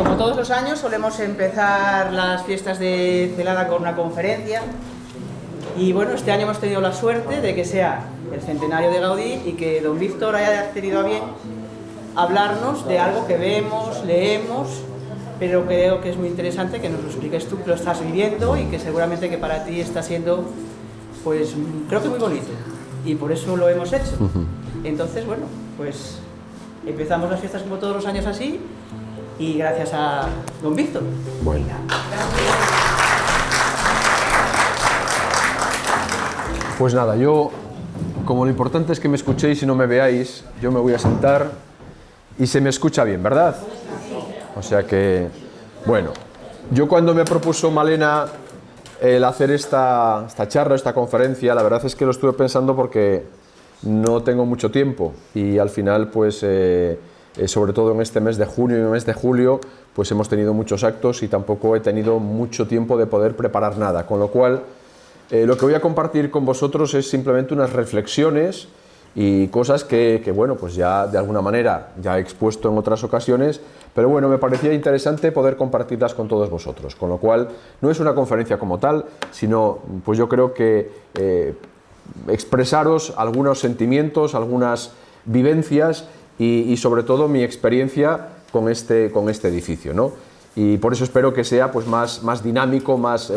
Como todos los años solemos empezar las fiestas de Celada con una conferencia y bueno, este año hemos tenido la suerte de que sea el centenario de Gaudí y que don Víctor haya tenido a bien hablarnos de algo que vemos, leemos, pero creo que es muy interesante que nos lo expliques tú, que lo estás viviendo y que seguramente que para ti está siendo, pues creo que muy bonito y por eso lo hemos hecho. Entonces, bueno, pues empezamos las fiestas como todos los años así y gracias a don Víctor. Bueno. Pues nada, yo, como lo importante es que me escuchéis y no me veáis, yo me voy a sentar y se me escucha bien, ¿verdad? O sea que, bueno, yo cuando me propuso Malena el hacer esta charla, esta conferencia, la verdad es que lo estuve pensando porque no tengo mucho tiempo y al final, pues, sobre todo en este mes de junio y en el mes de julio, pues hemos tenido muchos actos y tampoco he tenido mucho tiempo de poder preparar nada, con lo cual lo que voy a compartir con vosotros es simplemente unas reflexiones y cosas que bueno, pues ya de alguna manera ya he expuesto en otras ocasiones, pero bueno, me parecía interesante poder compartirlas con todos vosotros, con lo cual no es una conferencia como tal, sino pues yo creo que expresaros algunos sentimientos, algunas vivencias y sobre todo mi experiencia con este edificio, ¿no? Y por eso espero que sea pues más dinámico, más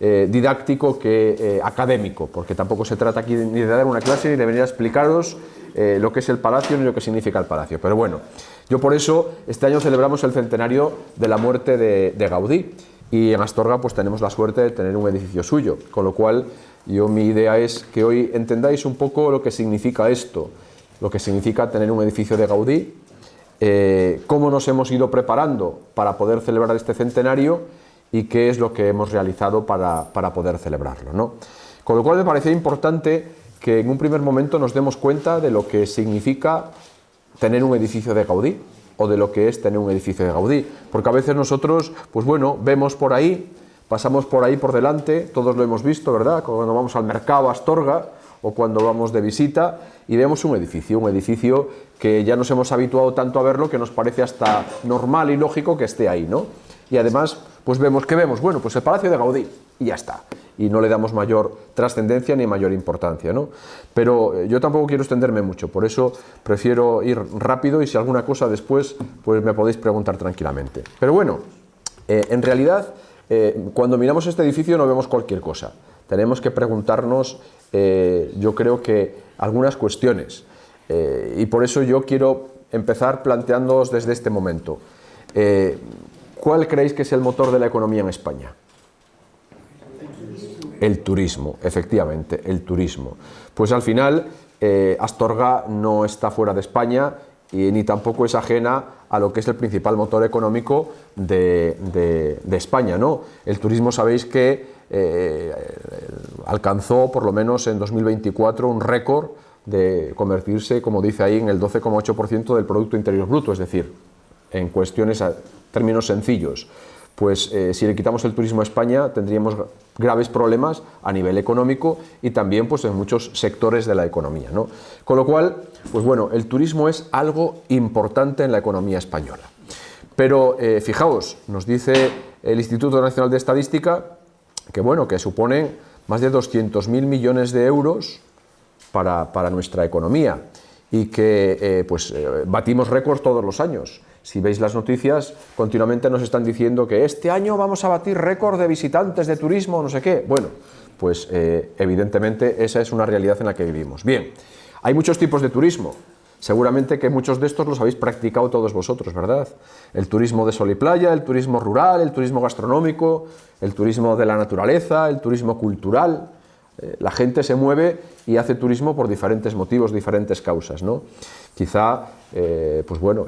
didáctico que académico, porque tampoco se trata aquí ni de dar una clase ni de venir a explicaros lo que es el Palacio ni lo que significa el Palacio. Pero bueno, yo por eso este año celebramos el centenario de la muerte de Gaudí y en Astorga pues tenemos la suerte de tener un edificio suyo, con lo cual mi idea es que hoy entendáis un poco lo que significa esto, lo que significa tener un edificio de Gaudí, cómo nos hemos ido preparando para poder celebrar este centenario y qué es lo que hemos realizado para poder celebrarlo, ¿no? Con lo cual me parecía importante que en un primer momento nos demos cuenta de lo que significa tener un edificio de Gaudí o de lo que es tener un edificio de Gaudí, porque a veces nosotros, pues bueno, vemos por ahí, pasamos por ahí por delante, todos lo hemos visto, ¿verdad? Cuando vamos al mercado a Astorga o cuando vamos de visita y vemos un edificio que ya nos hemos habituado tanto a verlo que nos parece hasta normal y lógico que esté ahí, ¿no? Y además, pues vemos, ¿qué vemos? Bueno, pues el Palacio de Gaudí y ya está. Y no le damos mayor trascendencia ni mayor importancia, ¿no? Pero yo tampoco quiero extenderme mucho, por eso prefiero ir rápido y si alguna cosa después, pues me podéis preguntar tranquilamente. Pero bueno, en realidad, cuando miramos este edificio no vemos cualquier cosa. Tenemos que preguntarnos, yo creo que algunas cuestiones. Y por eso yo quiero empezar planteándoos desde este momento. ¿Cuál creéis que es el motor de la economía en España? El turismo, efectivamente, el turismo. Pues al final, Astorga no está fuera de España y ni tampoco es ajena a lo que es el principal motor económico de España, ¿no? El turismo, sabéis que alcanzó, por lo menos en 2024, un récord de convertirse, como dice ahí, en el 12,8% del Producto Interior Bruto, es decir, en cuestiones, términos sencillos, pues si le quitamos el turismo a España tendríamos graves problemas a nivel económico y también pues en muchos sectores de la economía, ¿no? Con lo cual, pues bueno, el turismo es algo importante en la economía española. Pero fijaos, nos dice el Instituto Nacional de Estadística que bueno, que suponen más de 200.000 millones de euros para nuestra economía y que batimos récords todos los años. Si veis las noticias, continuamente nos están diciendo que este año vamos a batir récord de visitantes, de turismo, no sé qué. Bueno, pues evidentemente esa es una realidad en la que vivimos. Bien, hay muchos tipos de turismo. Seguramente que muchos de estos los habéis practicado todos vosotros, ¿verdad? El turismo de sol y playa, el turismo rural, el turismo gastronómico, el turismo de la naturaleza, el turismo cultural. La gente se mueve y hace turismo por diferentes motivos, diferentes causas, ¿no? Quizá, pues bueno,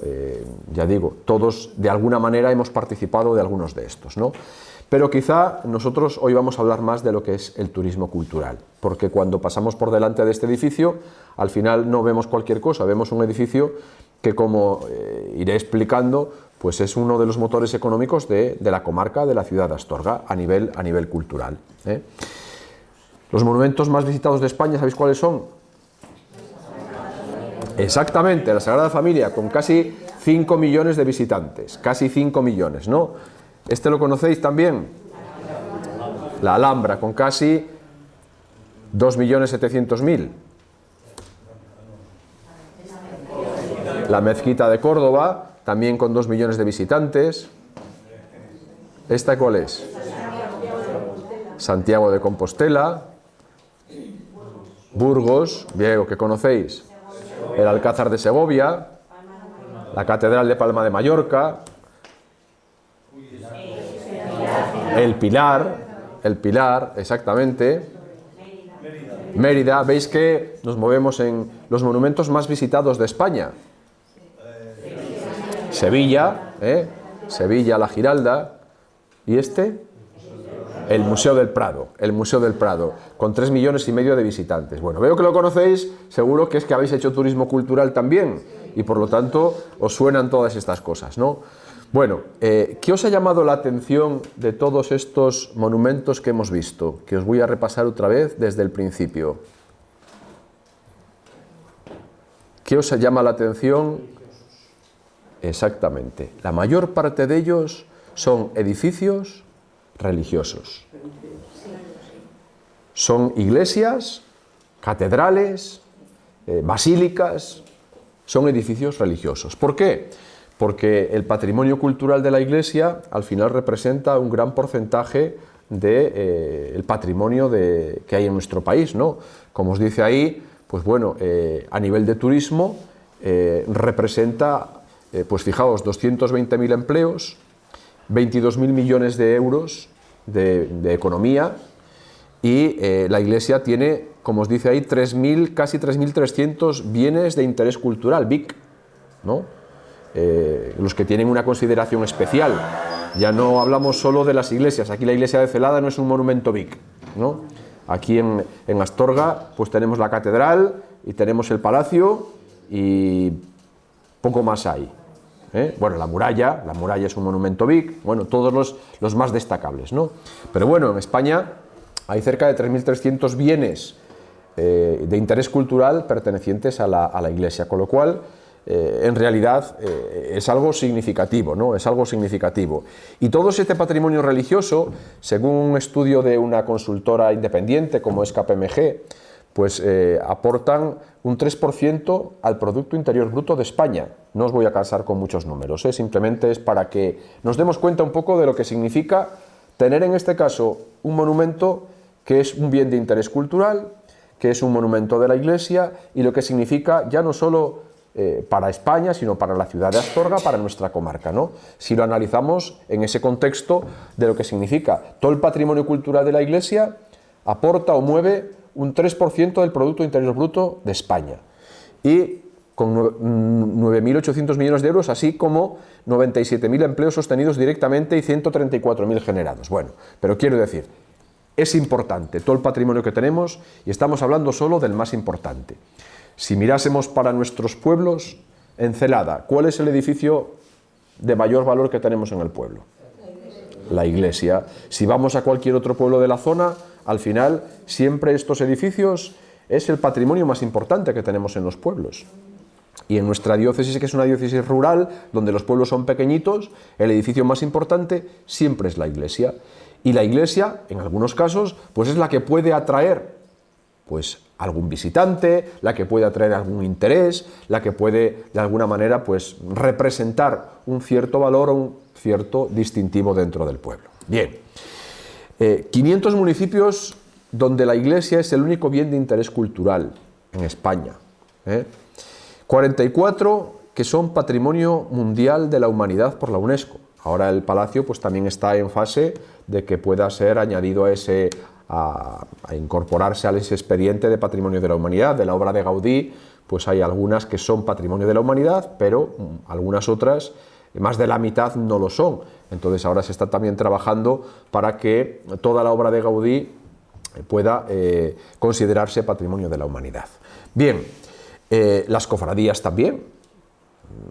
ya digo, todos de alguna manera hemos participado de algunos de estos, ¿no? Pero quizá nosotros hoy vamos a hablar más de lo que es el turismo cultural, porque cuando pasamos por delante de este edificio, al final no vemos cualquier cosa, vemos un edificio que, como iré explicando, pues es uno de los motores económicos de la comarca, de la ciudad de Astorga, a nivel cultural, ¿eh? Los monumentos más visitados de España, ¿sabéis cuáles son? Exactamente, la Sagrada Familia, con casi 5 millones de visitantes, casi 5 millones, ¿no? ¿Este lo conocéis también? La Alhambra, con casi 2.700.000. La Mezquita de Córdoba, también con 2 millones de visitantes. ¿Esta cuál es? Santiago de Compostela. Burgos, Diego, que conocéis. El Alcázar de Segovia. La Catedral de Palma de Mallorca. El Pilar, exactamente. Mérida, veis que nos movemos en los monumentos más visitados de España. Sevilla, Sevilla, la Giralda. ¿Y este? El Museo del Prado, con 3,5 millones de visitantes. Bueno, veo que lo conocéis, seguro que es que habéis hecho turismo cultural también, y por lo tanto os suenan todas estas cosas, ¿no? Bueno, ¿qué os ha llamado la atención de todos estos monumentos que hemos visto? Que os voy a repasar otra vez desde el principio. ¿Qué os llama la atención? Exactamente. La mayor parte de ellos son edificios religiosos. Son iglesias, catedrales, basílicas, son edificios religiosos. ¿Por qué? Porque el patrimonio cultural de la Iglesia al final representa un gran porcentaje del patrimonio que hay en nuestro país, ¿no? Como os dice ahí, pues bueno, a nivel de turismo representa, pues fijaos, 220.000 empleos, 22.000 millones de euros de economía, y la Iglesia tiene, como os dice ahí, casi 3.300 bienes de interés cultural, BIC, ¿no? Los que tienen una consideración especial. Ya no hablamos solo de las iglesias. Aquí la iglesia de Celada no es un monumento BIC, ¿no? Aquí en Astorga pues tenemos la catedral y tenemos el palacio y poco más hay. Bueno, la muralla es un monumento BIC, bueno, todos los más destacables, ¿no? Pero bueno, en España hay cerca de 3.300 bienes de interés cultural pertenecientes a la Iglesia, con lo cual en realidad es algo significativo, ¿no? Es algo significativo. Y todo este patrimonio religioso, según un estudio de una consultora independiente como es KPMG, pues aportan un 3% al Producto Interior Bruto de España. No os voy a cansar con muchos números, simplemente es para que nos demos cuenta un poco de lo que significa tener en este caso un monumento que es un bien de interés cultural, que es un monumento de la Iglesia, y lo que significa ya no solo para España, sino para la ciudad de Astorga, para nuestra comarca, ¿no? Si lo analizamos en ese contexto de lo que significa todo el patrimonio cultural de la Iglesia, aporta o mueve un 3% del Producto Interior Bruto de España, y con 9.800 millones de euros, así como 97.000 empleos sostenidos directamente y 134.000 generados. Bueno, pero quiero decir, es importante todo el patrimonio que tenemos, y estamos hablando solo del más importante. Si mirásemos para nuestros pueblos, en Celada, ¿cuál es el edificio de mayor valor que tenemos en el pueblo? La iglesia. Si vamos a cualquier otro pueblo de la zona, al final, siempre estos edificios es el patrimonio más importante que tenemos en los pueblos. Y en nuestra diócesis, que es una diócesis rural, donde los pueblos son pequeñitos, el edificio más importante siempre es la iglesia. Y la iglesia, en algunos casos, pues es la que puede atraer pues algún visitante, la que puede atraer algún interés, la que puede de alguna manera pues representar un cierto valor o un cierto distintivo dentro del pueblo. Bien, 500 municipios donde la iglesia es el único bien de interés cultural en España, 44 que son Patrimonio Mundial de la Humanidad por la UNESCO. Ahora el palacio pues también está en fase de que pueda ser añadido a incorporarse a ese expediente de Patrimonio de la Humanidad. De la obra de Gaudí, pues hay algunas que son Patrimonio de la Humanidad, pero algunas otras, más de la mitad, no lo son. Entonces ahora se está también trabajando para que toda la obra de Gaudí pueda considerarse Patrimonio de la Humanidad. Bien, las cofradías también.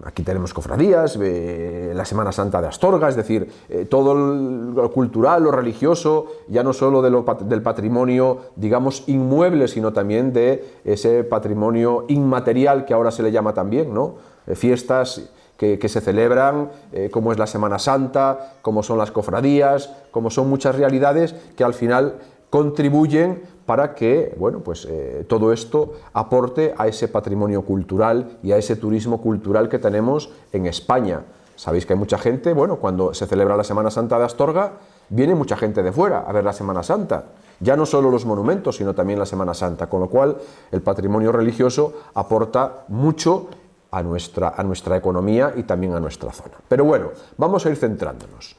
Aquí tenemos cofradías, la Semana Santa de Astorga, es decir, todo lo cultural, lo religioso, ya no solo del patrimonio, digamos, inmueble, sino también de ese patrimonio inmaterial que ahora se le llama también, ¿no? Fiestas que se celebran, como es la Semana Santa, como son las cofradías, como son muchas realidades que al final contribuyen para que, bueno, pues todo esto aporte a ese patrimonio cultural y a ese turismo cultural que tenemos en España. Sabéis que hay mucha gente, bueno, cuando se celebra la Semana Santa de Astorga, viene mucha gente de fuera a ver la Semana Santa. Ya no solo los monumentos, sino también la Semana Santa, con lo cual el patrimonio religioso aporta mucho a nuestra economía y también a nuestra zona. Pero bueno, vamos a ir centrándonos.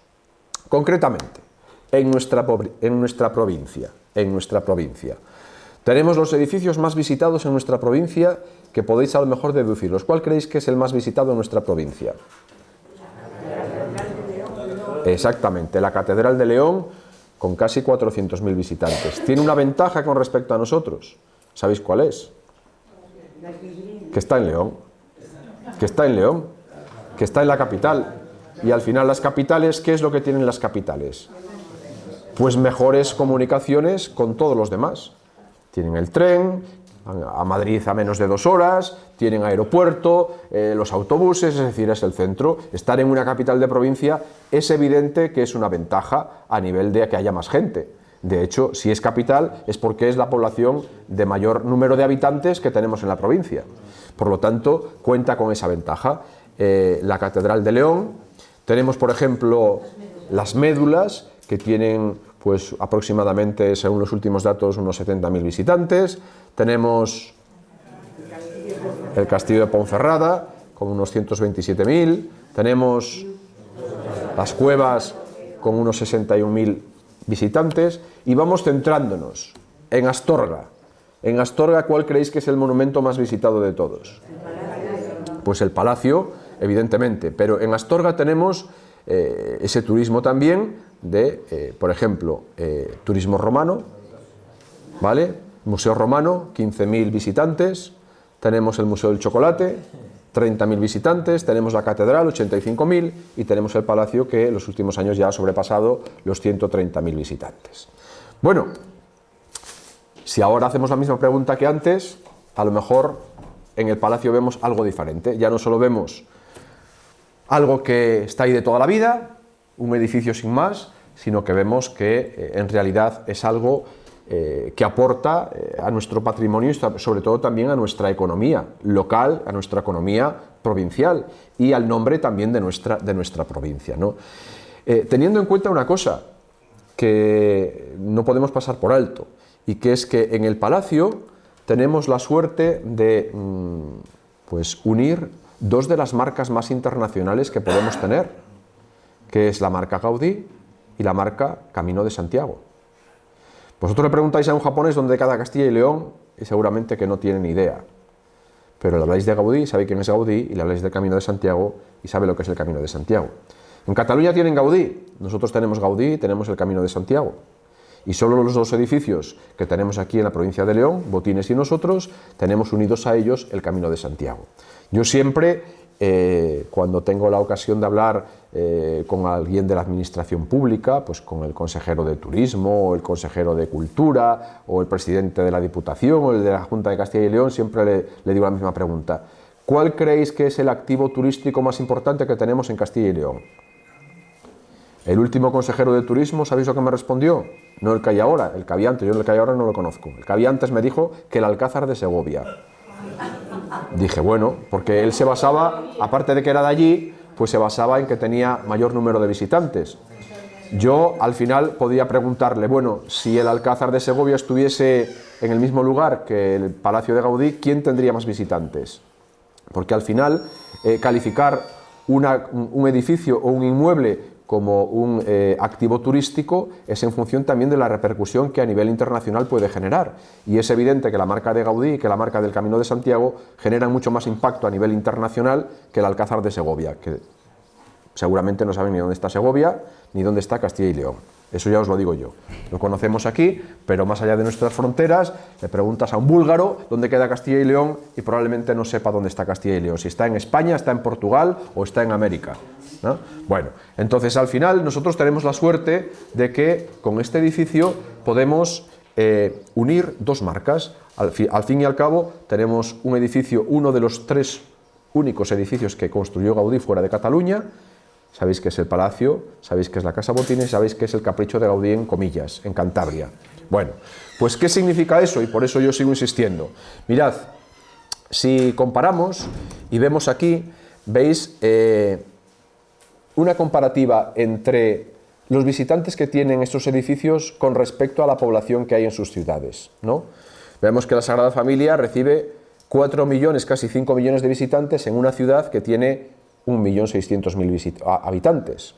Concretamente, en nuestra provincia. Tenemos los edificios más visitados en nuestra provincia que podéis a lo mejor deducirlos. ¿Cuál creéis que es el más visitado en nuestra provincia? Exactamente, la Catedral de León, con casi 400.000 visitantes. Tiene una ventaja con respecto a nosotros. ¿Sabéis cuál es? Que está en León. Que está en León. Que está en la capital. Y al final las capitales, ¿qué es lo que tienen las capitales? Pues mejores comunicaciones con todos los demás. Tienen el tren, a Madrid a menos de 2 horas, tienen aeropuerto, los autobuses, es decir, es el centro. Estar en una capital de provincia es evidente que es una ventaja a nivel de que haya más gente. De hecho, si es capital es porque es la población de mayor número de habitantes que tenemos en la provincia. Por lo tanto, cuenta con esa ventaja. La Catedral de León, tenemos por ejemplo las médulas que tienen pues aproximadamente, según los últimos datos, unos 70.000 visitantes. Tenemos el Castillo de Ponferrada con unos 127.000. Tenemos las cuevas con unos 61.000 visitantes. Y vamos centrándonos en Astorga. En Astorga, ¿cuál creéis que es el monumento más visitado de todos? Pues el Palacio, evidentemente. Pero en Astorga tenemos ese turismo también de, por ejemplo, turismo romano, ¿vale? Museo Romano, 15.000 visitantes. Tenemos el Museo del Chocolate, 30.000 visitantes. Tenemos la Catedral, 85.000. Y tenemos el Palacio, que en los últimos años ya ha sobrepasado los 130.000 visitantes. Bueno, si ahora hacemos la misma pregunta que antes, a lo mejor en el Palacio vemos algo diferente. Ya no solo vemos algo que está ahí de toda la vida, un edificio sin más, sino que vemos que en realidad es algo que aporta a nuestro patrimonio y sobre todo también a nuestra economía local, a nuestra economía provincial y al nombre también de nuestra provincia, ¿no? Teniendo en cuenta una cosa que no podemos pasar por alto, y que es que en el Palacio tenemos la suerte de pues unir 2 de las marcas más internacionales que podemos tener, que es la marca Gaudí y la marca Camino de Santiago. Vosotros le preguntáis a un japonés dónde queda Castilla y León y seguramente que no tiene ni idea. Pero le habláis de Gaudí, sabe quién es Gaudí, y le habláis del Camino de Santiago y sabe lo que es el Camino de Santiago. En Cataluña tienen Gaudí, nosotros tenemos Gaudí y tenemos el Camino de Santiago. Y solo los 2 edificios que tenemos aquí en la provincia de León, Botines y nosotros, tenemos unidos a ellos el Camino de Santiago. Yo siempre, cuando tengo la ocasión de hablar con alguien de la administración pública, pues con el consejero de Turismo, o el consejero de Cultura, o el presidente de la Diputación, o el de la Junta de Castilla y León, siempre le digo la misma pregunta. ¿Cuál creéis que es el activo turístico más importante que tenemos en Castilla y León? El último consejero de Turismo, ¿sabéis lo que me respondió? No el que hay ahora, el que había antes. Yo el que hay ahora no lo conozco. El que había antes me dijo que el Alcázar de Segovia. Dije, bueno, porque él se basaba, aparte de que era de allí, pues se basaba en que tenía mayor número de visitantes. Yo al final podía preguntarle, bueno, si el Alcázar de Segovia estuviese en el mismo lugar que el Palacio de Gaudí, ¿quién tendría más visitantes? Porque al final calificar un edificio o un inmueble como un activo turístico es en función también de la repercusión que a nivel internacional puede generar. Y es evidente que la marca de Gaudí y que la marca del Camino de Santiago generan mucho más impacto a nivel internacional que el Alcázar de Segovia, que seguramente no saben ni dónde está Segovia ni dónde está Castilla y León. Eso ya os lo digo yo. Lo conocemos aquí, pero más allá de nuestras fronteras, le preguntas a un búlgaro dónde queda Castilla y León y probablemente no sepa dónde está Castilla y León, si está en España, está en Portugal o está en América, ¿no? Bueno, entonces al final nosotros tenemos la suerte de que con este edificio podemos unir 2 marcas. Al fin y al cabo tenemos un edificio, uno de los 3 únicos edificios que construyó Gaudí fuera de Cataluña. Sabéis que es el Palacio, sabéis que es la Casa Botines, sabéis que es el capricho de Gaudí en comillas, en Cantabria. Bueno, pues ¿qué significa eso? Y por eso yo sigo insistiendo. Mirad, si comparamos y vemos aquí, veis una comparativa entre los visitantes que tienen estos edificios con respecto a la población que hay en sus ciudades, ¿no? Vemos que la Sagrada Familia recibe 4 millones, casi 5 millones de visitantes en una ciudad que tiene 1.600.000 habitantes,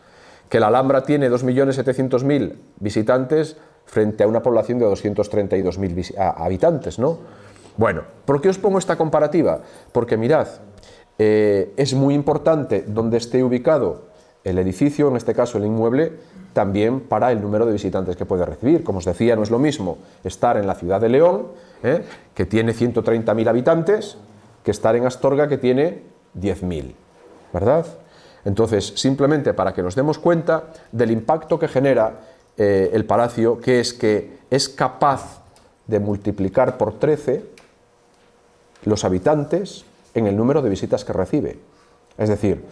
que la Alhambra tiene 2.700.000 visitantes frente a una población de 232.000 habitantes, ¿no? Bueno, ¿por qué os pongo esta comparativa? Porque mirad, es muy importante donde esté ubicado el edificio, en este caso el inmueble, también para el número de visitantes que puede recibir. Como os decía, no es lo mismo estar en la ciudad de León, que tiene 130.000 habitantes, que estar en Astorga, que tiene 10.000. ¿Verdad? Entonces, simplemente para que nos demos cuenta del impacto que genera el palacio, que es capaz de multiplicar por 13 los habitantes en el número de visitas que recibe. Es decir,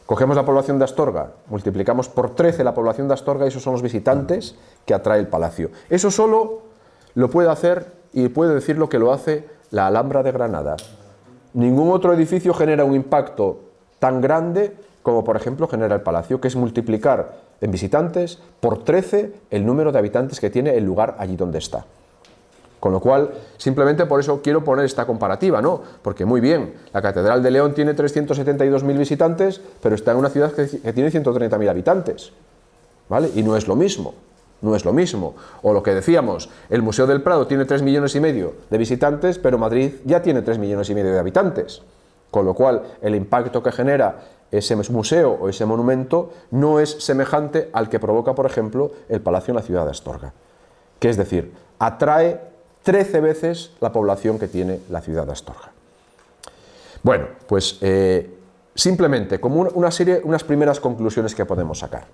cogemos la población de Astorga, multiplicamos por 13 la población de Astorga y esos son los visitantes que atrae el palacio. Eso solo lo puede hacer y puede decir lo que lo hace la Alhambra de Granada. Ningún otro edificio genera un impacto tan grande como por ejemplo genera el palacio, que es multiplicar en visitantes por 13 el número de habitantes que tiene el lugar allí donde está. Con lo cual, simplemente por eso quiero poner esta comparativa, ¿no? Porque muy bien, la Catedral de León tiene 372.000 visitantes, pero está en una ciudad que tiene 130.000 habitantes, ¿vale? Y no es lo mismo, no es lo mismo. O lo que decíamos, el Museo del Prado tiene 3,5 millones de visitantes, pero Madrid ya tiene 3,5 millones de habitantes. Con lo cual, el impacto que genera ese museo o ese monumento no es semejante al que provoca, por ejemplo, el Palacio en la ciudad de Astorga. Que es decir, atrae 13 veces la población que tiene la ciudad de Astorga. Bueno, pues simplemente como unas primeras conclusiones que podemos sacar.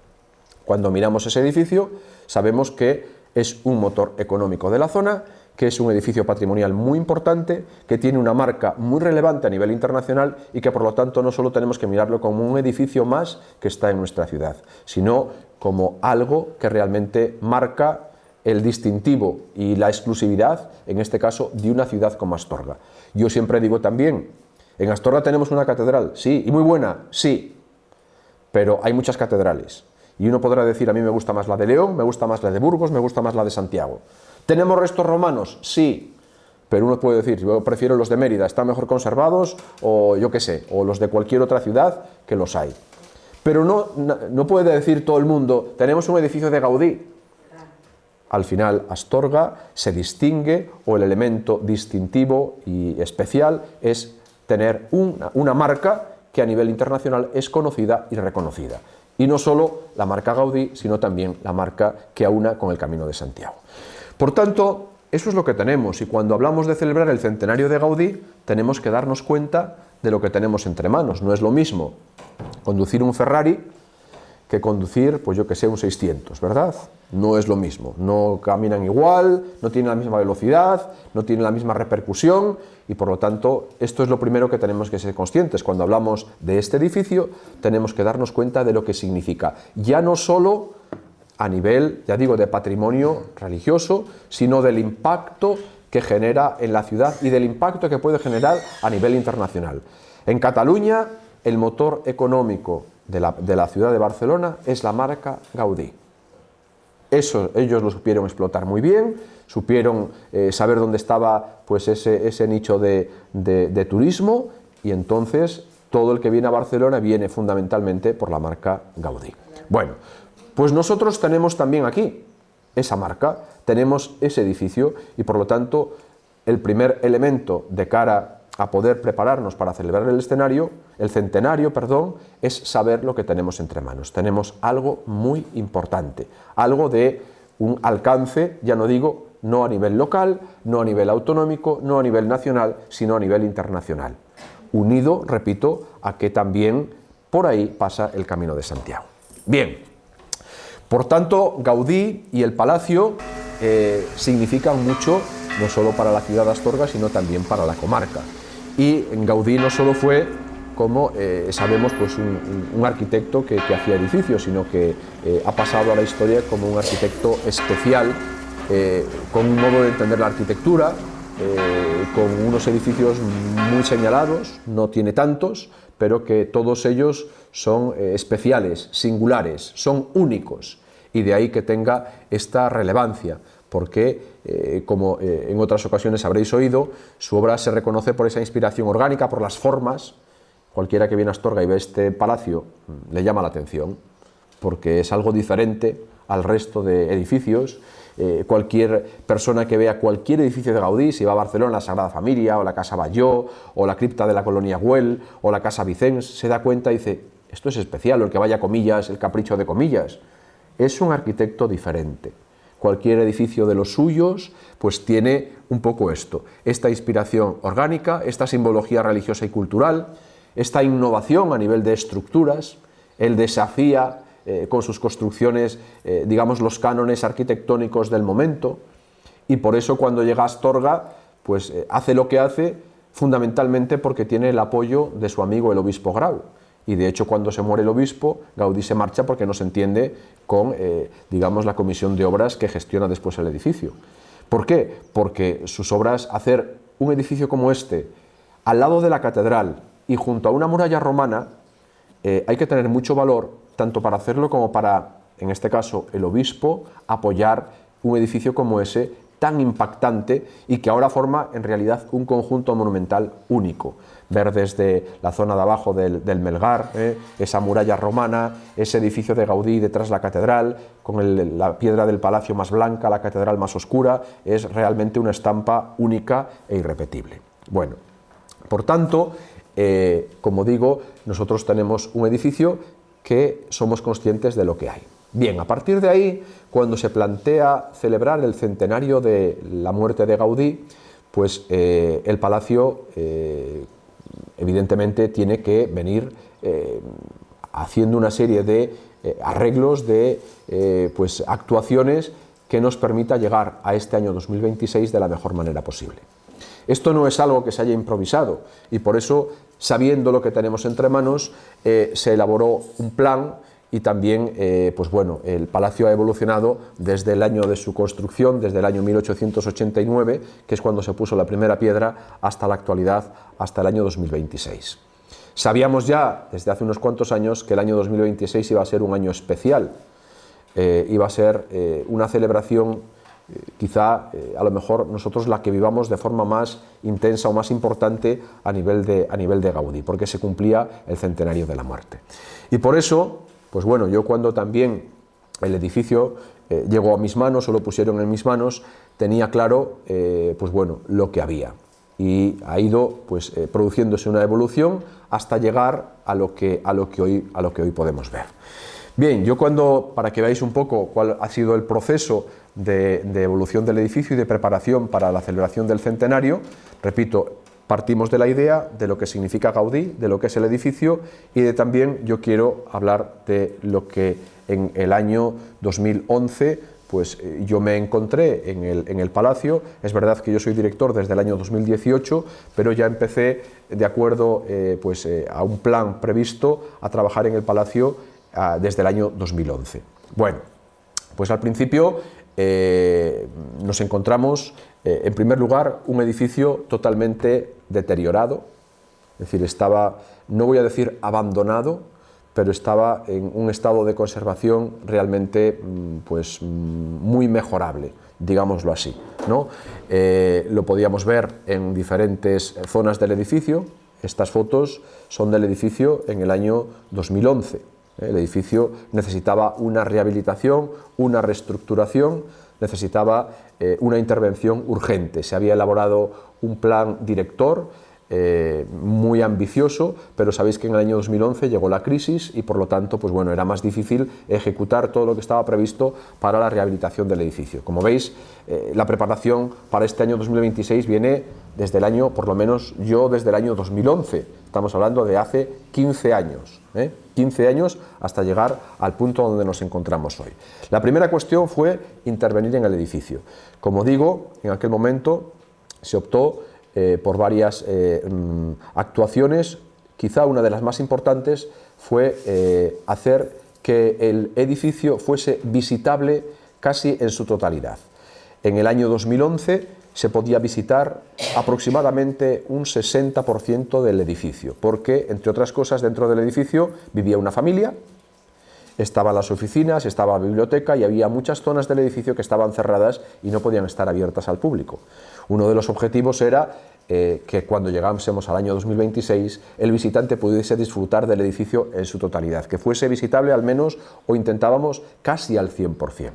Cuando miramos ese edificio, sabemos que es un motor económico de la zona, que es un edificio patrimonial muy importante, que tiene una marca muy relevante a nivel internacional y que por lo tanto no solo tenemos que mirarlo como un edificio más que está en nuestra ciudad, sino como algo que realmente marca el distintivo y la exclusividad, en este caso, de una ciudad como Astorga. Yo siempre digo también, en Astorga tenemos una catedral, sí, y muy buena, sí, pero hay muchas catedrales. Y uno podrá decir, a mí me gusta más la de León, me gusta más la de Burgos, me gusta más la de Santiago. ¿Tenemos restos romanos? Sí, pero uno puede decir, yo prefiero los de Mérida, están mejor conservados, o yo qué sé, o los de cualquier otra ciudad, que los hay. Pero no puede decir todo el mundo, tenemos un edificio de Gaudí. Al final, Astorga se distingue, o el elemento distintivo y especial es tener una marca que a nivel internacional es conocida y reconocida. Y no solo la marca Gaudí, sino también la marca que aúna con el Camino de Santiago. Por tanto, eso es lo que tenemos, y cuando hablamos de celebrar el centenario de Gaudí, tenemos que darnos cuenta de lo que tenemos entre manos. No es lo mismo conducir un Ferrari que conducir, pues yo que sé, un 600, ¿verdad? No es lo mismo, no caminan igual, no tienen la misma velocidad, no tienen la misma repercusión, y por lo tanto, esto es lo primero que tenemos que ser conscientes. Cuando hablamos de este edificio, tenemos que darnos cuenta de lo que significa, ya no solo a nivel, ya digo, de patrimonio religioso, sino del impacto que genera en la ciudad y del impacto que puede generar a nivel internacional. En Cataluña, el motor económico de la ciudad de Barcelona es la marca Gaudí. Eso ellos lo supieron explotar muy bien, supieron saber dónde estaba pues ese nicho de turismo, y entonces todo el que viene a Barcelona viene fundamentalmente por la marca Gaudí. Bueno, pues nosotros tenemos también aquí esa marca, tenemos ese edificio, y por lo tanto el primer elemento de cara a poder prepararnos para celebrar el centenario, es saber lo que tenemos entre manos. Tenemos algo muy importante, algo de un alcance, ya no digo, no a nivel local, no a nivel autonómico, no a nivel nacional, sino a nivel internacional. Unido, repito, a que también por ahí pasa el Camino de Santiago. Bien, por tanto, Gaudí y el Palacio significan mucho, no solo para la ciudad de Astorga, sino también para la comarca. Y Gaudí no solo fue como sabemos, pues un arquitecto que hacía edificios, sino que ha pasado a la historia como un arquitecto especial, con un modo de entender la arquitectura, con unos edificios muy señalados, no tiene tantos, pero que todos ellos son especiales, singulares, son únicos, y de ahí que tenga esta relevancia, porque, como en otras ocasiones habréis oído, su obra se reconoce por esa inspiración orgánica, por las formas. Cualquiera que viene a Astorga y ve este palacio le llama la atención, porque es algo diferente al resto de edificios. Cualquier persona que vea cualquier edificio de Gaudí, si va a Barcelona, la Sagrada Familia, o la Casa Batlló, o la cripta de la Colonia Güell, o la Casa Vicens, se da cuenta y dice, esto es especial, o el que vaya a Comillas, el capricho de Comillas. Es un arquitecto diferente. Cualquier edificio de los suyos pues tiene un poco esto, esta inspiración orgánica, esta simbología religiosa y cultural, esta innovación a nivel de estructuras. Él desafía con sus construcciones, digamos, los cánones arquitectónicos del momento, y por eso cuando llega a Astorga pues hace lo que hace fundamentalmente porque tiene el apoyo de su amigo el obispo Grau. Y de hecho, cuando se muere el obispo, Gaudí se marcha porque no se entiende con, digamos, la comisión de obras que gestiona después el edificio. ¿Por qué? Porque sus obras, hacer un edificio como este, al lado de la catedral y junto a una muralla romana, hay que tener mucho valor, tanto para hacerlo como para, en este caso, el obispo, apoyar un edificio como ese, tan impactante, y que ahora forma en realidad un conjunto monumental único. Ver desde la zona de abajo del Melgar, esa muralla romana, ese edificio de Gaudí detrás de la catedral, con la piedra del palacio más blanca, la catedral más oscura, es realmente una estampa única e irrepetible. Bueno, por tanto, como digo, nosotros tenemos un edificio que somos conscientes de lo que hay. Bien, a partir de ahí, cuando se plantea celebrar el centenario de la muerte de Gaudí, pues el palacio evidentemente tiene que venir haciendo una serie de arreglos, de pues, actuaciones que nos permita llegar a este año 2026 de la mejor manera posible. Esto no es algo que se haya improvisado, y por eso, sabiendo lo que tenemos entre manos, se elaboró un plan. Y también, pues bueno, el palacio ha evolucionado desde el año de su construcción, desde el año 1889, que es cuando se puso la primera piedra, hasta la actualidad, hasta el año 2026. Sabíamos ya desde hace unos cuantos años que el año 2026 iba a ser un año especial, iba a ser una celebración, quizá a lo mejor nosotros la que vivamos de forma más intensa o más importante a nivel de Gaudí, porque se cumplía el centenario de la muerte. Y por eso, pues bueno, yo cuando también el edificio llegó a mis manos, o lo pusieron en mis manos, tenía claro, pues bueno, lo que había. Y ha ido pues, produciéndose una evolución hasta llegar a lo que hoy podemos ver. Bien, yo para que veáis un poco cuál ha sido el proceso de evolución del edificio y de preparación para la celebración del centenario, repito, partimos de la idea de lo que significa Gaudí, de lo que es el edificio, y también yo quiero hablar de lo que en el año 2011 pues yo me encontré en el palacio. Es verdad que yo soy director desde el año 2018, pero ya empecé, de acuerdo a un plan previsto, a trabajar en el palacio desde el año 2011. Bueno, pues al principio nos encontramos, en primer lugar, un edificio totalmente deteriorado, es decir, estaba, no voy a decir abandonado, pero estaba en un estado de conservación realmente pues, muy mejorable, digámoslo así, ¿no? Lo podíamos ver en diferentes zonas del edificio. Estas fotos son del edificio en el año 2011. El edificio necesitaba una rehabilitación, una reestructuración, necesitaba una intervención urgente. Se había elaborado un plan director muy ambicioso, pero sabéis que en el año 2011 llegó la crisis y por lo tanto pues bueno, era más difícil ejecutar todo lo que estaba previsto para la rehabilitación del edificio. Como veis, la preparación para este año 2026 viene desde el año, por lo menos yo desde el año 2011, estamos hablando de hace 15 años, 15 años hasta llegar al punto donde nos encontramos hoy. La primera cuestión fue intervenir en el edificio. Como digo, en aquel momento se optó por varias actuaciones quizá una de las más importantes, fue hacer que el edificio fuese visitable casi en su totalidad. En el año 2011 se podía visitar aproximadamente un 60% del edificio, porque, entre otras cosas, dentro del edificio vivía una familia, estaban las oficinas, estaba la biblioteca y había muchas zonas del edificio que estaban cerradas y no podían estar abiertas al público. Uno de los objetivos era que cuando llegásemos al año 2026 el visitante pudiese disfrutar del edificio en su totalidad, que fuese visitable al menos, o intentábamos, casi al 100%.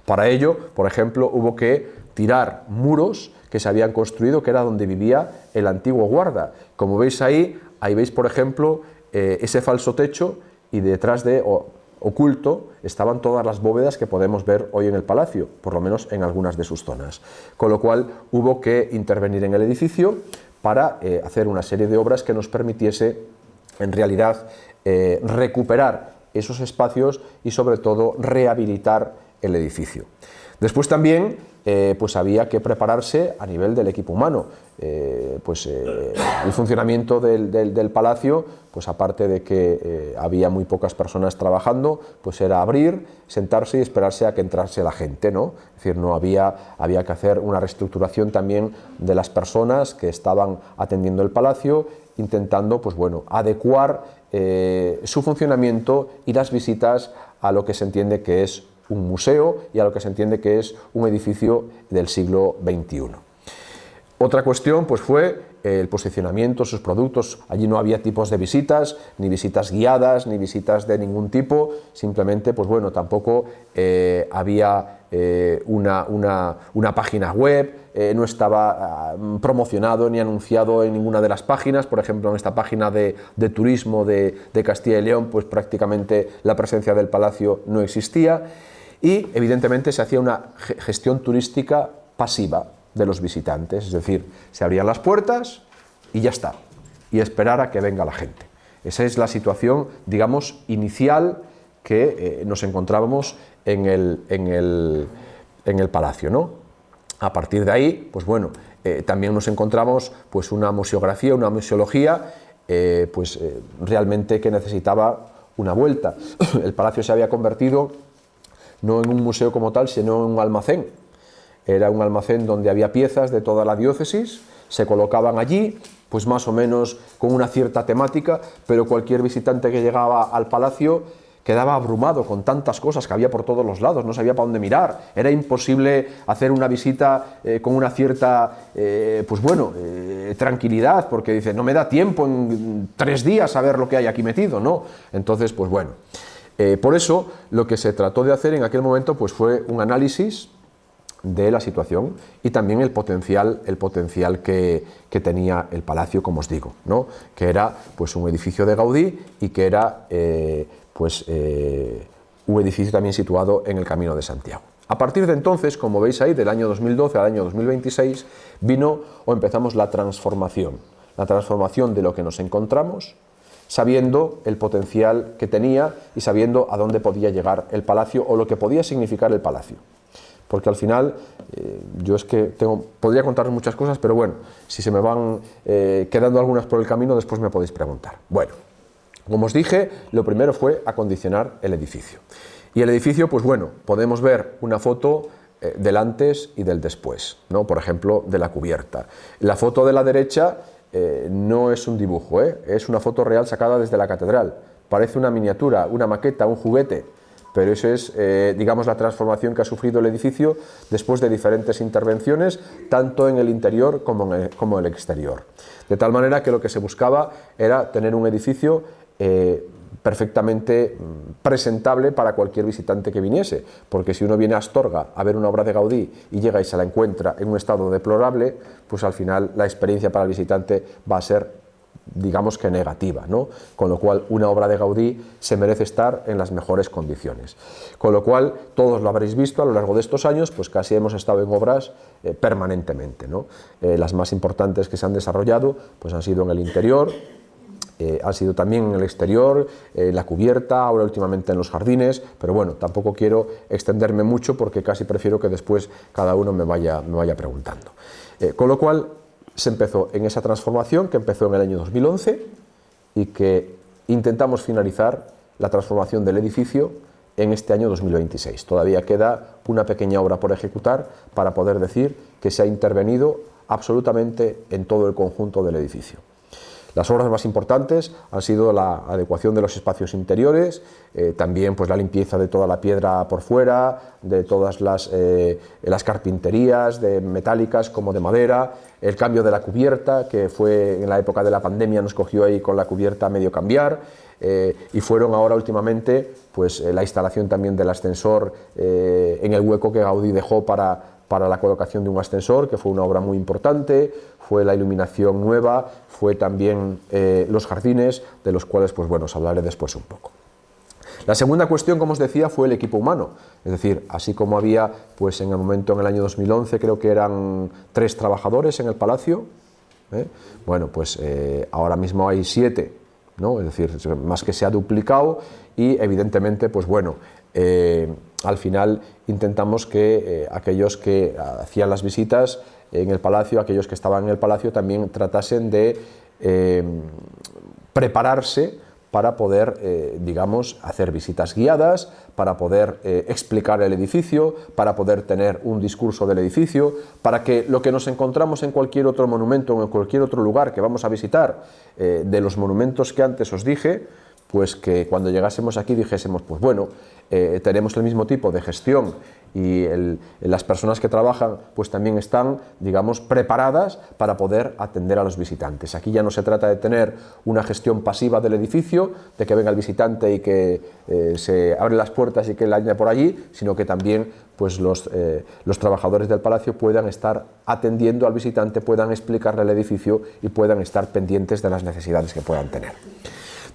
Para ello, por ejemplo, hubo que tirar muros que se habían construido, que era donde vivía el antiguo guarda. Como veis ahí veis, por ejemplo, ese falso techo, y detrás de, oculto, estaban todas las bóvedas que podemos ver hoy en el palacio, por lo menos en algunas de sus zonas. Con lo cual hubo que intervenir en el edificio para hacer una serie de obras que nos permitiese, en realidad, recuperar esos espacios y, sobre todo, rehabilitar el edificio. Después también pues había que prepararse a nivel del equipo humano. El funcionamiento del palacio, pues aparte de que había muy pocas personas trabajando, pues era abrir, sentarse y esperarse a que entrase la gente, ¿no? Es decir, había que hacer una reestructuración también de las personas que estaban atendiendo el palacio, intentando, pues bueno, adecuar su funcionamiento y las visitas a lo que se entiende que es un museo y a lo que se entiende que es un edificio del siglo XXI. Otra cuestión pues fue el posicionamiento, sus productos. Allí no había tipos de visitas, ni visitas guiadas, ni visitas de ningún tipo. Simplemente, pues bueno, tampoco había una página web, no estaba promocionado ni anunciado en ninguna de las páginas. Por ejemplo, en esta página de turismo de Castilla y León, pues prácticamente la presencia del palacio no existía. Y evidentemente se hacía una gestión turística pasiva de los visitantes, es decir, se abrían las puertas y ya está, y esperar a que venga la gente. Esa es la situación, digamos, inicial que nos encontrábamos en el palacio, ¿no? A partir de ahí, pues bueno, también nos encontramos pues una museografía, una museología, realmente que necesitaba una vuelta. El palacio se había convertido no en un museo como tal, sino en un almacén. Era un almacén donde había piezas de toda la diócesis, se colocaban allí, pues más o menos con una cierta temática, pero cualquier visitante que llegaba al palacio quedaba abrumado con tantas cosas que había por todos los lados, no sabía para dónde mirar. Era imposible hacer una visita con una cierta tranquilidad, porque dice, no me da tiempo en 3 días a ver lo que hay aquí metido, ¿no? Entonces, pues bueno. Por eso, lo que se trató de hacer en aquel momento pues fue un análisis de la situación y también el potencial que tenía el palacio, como os digo, ¿no? Que era pues un edificio de Gaudí y que era un edificio también situado en el Camino de Santiago. A partir de entonces, como veis ahí, del año 2012 al año 2026, empezamos la transformación de lo que nos encontramos, sabiendo el potencial que tenía y sabiendo a dónde podía llegar el palacio o lo que podía significar el palacio. Porque al final, yo es que podría contaros muchas cosas, pero bueno, si se me van quedando algunas por el camino, después me podéis preguntar. Bueno, como os dije, lo primero fue acondicionar el edificio. Y el edificio, pues bueno, podemos ver una foto del antes y del después, ¿no? Por ejemplo, de la cubierta. La foto de la derecha no es un dibujo, es una foto real sacada desde la catedral. Parece una miniatura, una maqueta, un juguete, pero eso es, digamos, la transformación que ha sufrido el edificio después de diferentes intervenciones, tanto en el interior como en el exterior. De tal manera que lo que se buscaba era tener un edificio perfectamente presentable para cualquier visitante que viniese, porque si uno viene a Astorga a ver una obra de Gaudí y llega y se la encuentra en un estado deplorable, pues al final la experiencia para el visitante va a ser, digamos que negativa, ¿no? Con lo cual una obra de Gaudí se merece estar en las mejores condiciones. Con lo cual todos lo habréis visto a lo largo de estos años, pues casi hemos estado en obras permanentemente, ¿no? Las más importantes que se han desarrollado pues han sido en el interior, ha sido también en el exterior, la cubierta, ahora últimamente en los jardines, pero bueno, tampoco quiero extenderme mucho porque casi prefiero que después cada uno me vaya preguntando. Con lo cual se empezó en esa transformación que empezó en el año 2011 y que intentamos finalizar la transformación del edificio en este año 2026. Todavía queda una pequeña obra por ejecutar para poder decir que se ha intervenido absolutamente en todo el conjunto del edificio. Las obras más importantes han sido la adecuación de los espacios interiores, también pues la limpieza de toda la piedra por fuera, de todas las carpinterías, de metálicas como de madera, el cambio de la cubierta, que fue en la época de la pandemia, nos cogió ahí con la cubierta a medio cambiar, y fueron ahora últimamente pues la instalación también del ascensor en el hueco que Gaudí dejó para la colocación de un ascensor, que fue una obra muy importante, fue la iluminación nueva, fue también los jardines, de los cuales pues bueno, os hablaré después un poco. La segunda cuestión, como os decía, fue el equipo humano, es decir, así como había pues en el momento, en el año 2011, creo que eran 3 trabajadores en el Palacio, bueno, pues ahora mismo hay 7, ¿no? Es decir, más que se ha duplicado y evidentemente, pues bueno, al final intentamos que aquellos que hacían las visitas en el Palacio, aquellos que estaban en el Palacio también tratasen de prepararse para poder, digamos, hacer visitas guiadas, para poder explicar el edificio, para poder tener un discurso del edificio, para que lo que nos encontramos en cualquier otro monumento o en cualquier otro lugar que vamos a visitar, de los monumentos que antes os dije, pues que cuando llegásemos aquí dijésemos, pues bueno, tenemos el mismo tipo de gestión y las personas que trabajan pues también están, digamos, preparadas para poder atender a los visitantes. Aquí ya no se trata de tener una gestión pasiva del edificio, de que venga el visitante y que se abren las puertas y que él ande por allí, sino que también pues los trabajadores del Palacio puedan estar atendiendo al visitante, puedan explicarle el edificio y puedan estar pendientes de las necesidades que puedan tener.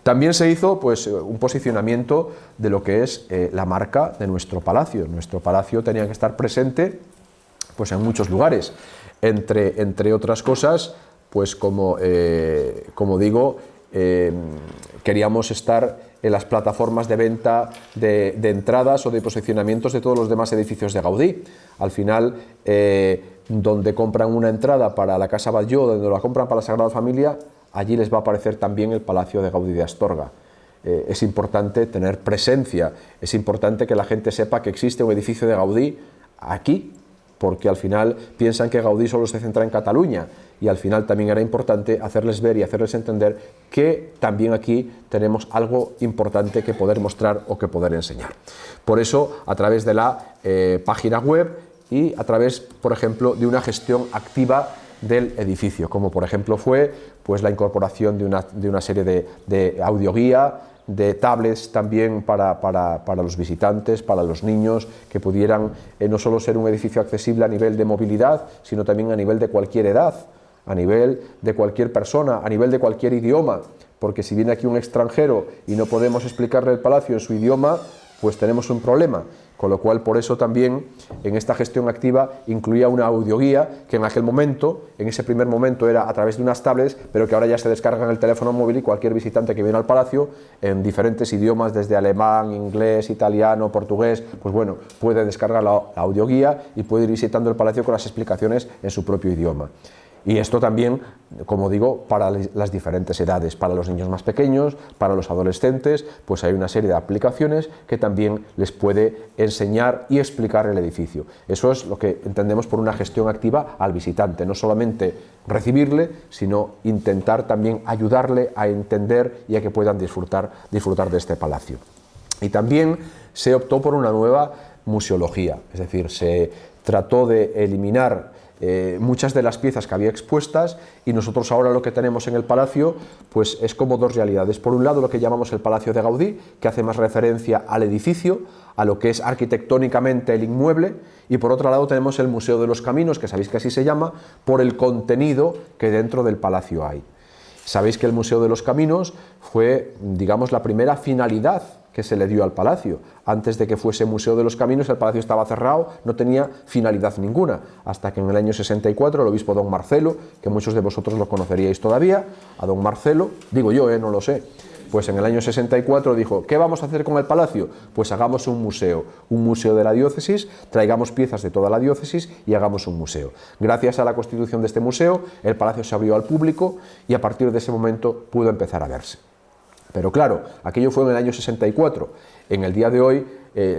También se hizo pues, un posicionamiento de lo que es la marca de nuestro palacio. Nuestro palacio tenía que estar presente pues, en muchos lugares, entre otras cosas, pues como digo, queríamos estar en las plataformas de venta de entradas o de posicionamientos de todos los demás edificios de Gaudí. Al final, donde compran una entrada para la Casa Batlló, donde la compran para la Sagrada Familia, allí les va a aparecer también el Palacio de Gaudí de Astorga. Es importante tener presencia, es importante que la gente sepa que existe un edificio de Gaudí aquí, porque al final piensan que Gaudí solo se centra en Cataluña, y al final también era importante hacerles ver y hacerles entender que también aquí tenemos algo importante que poder mostrar o que poder enseñar. Por eso, a través de la página web y a través, por ejemplo, de una gestión activa del edificio, como por ejemplo fue pues, la incorporación de una serie de audioguía, de tablets también para los visitantes, para los niños, que pudieran no solo ser un edificio accesible a nivel de movilidad, sino también a nivel de cualquier edad, a nivel de cualquier persona, a nivel de cualquier idioma, porque si viene aquí un extranjero y no podemos explicarle el palacio en su idioma, pues tenemos un problema. Con lo cual, por eso también en esta gestión activa incluía una audioguía que en aquel momento, en ese primer momento era a través de unas tablets, pero que ahora ya se descarga en el teléfono móvil y cualquier visitante que viene al palacio en diferentes idiomas, desde alemán, inglés, italiano, portugués, pues bueno, puede descargar la audioguía y puede ir visitando el palacio con las explicaciones en su propio idioma. Y esto también, como digo, para las diferentes edades, para los niños más pequeños, para los adolescentes, pues hay una serie de aplicaciones que también les puede enseñar y explicar el edificio. Eso es lo que entendemos por una gestión activa al visitante, no solamente recibirle, sino intentar también ayudarle a entender y a que puedan disfrutar de este palacio. Y también se optó por una nueva museología, es decir, se trató de eliminar muchas de las piezas que había expuestas, y nosotros ahora lo que tenemos en el palacio pues es como dos realidades. Por un lado, lo que llamamos el Palacio de Gaudí, que hace más referencia al edificio, a lo que es arquitectónicamente el inmueble, y por otro lado tenemos el Museo de los Caminos, que sabéis que así se llama, por el contenido que dentro del palacio hay. Sabéis que el Museo de los Caminos fue, digamos, la primera finalidad que se le dio al palacio. Antes de que fuese Museo de los Caminos, el palacio estaba cerrado, no tenía finalidad ninguna, hasta que en el año 64 el obispo don Marcelo, que muchos de vosotros lo conoceríais todavía, a don Marcelo, digo yo, no lo sé, pues en el año 64 dijo, ¿qué vamos a hacer con el palacio? Pues hagamos un museo de la diócesis, traigamos piezas de toda la diócesis y hagamos un museo. Gracias a la constitución de este museo, el palacio se abrió al público y a partir de ese momento pudo empezar a verse. Pero claro, aquello fue en el año 64. En el día de hoy,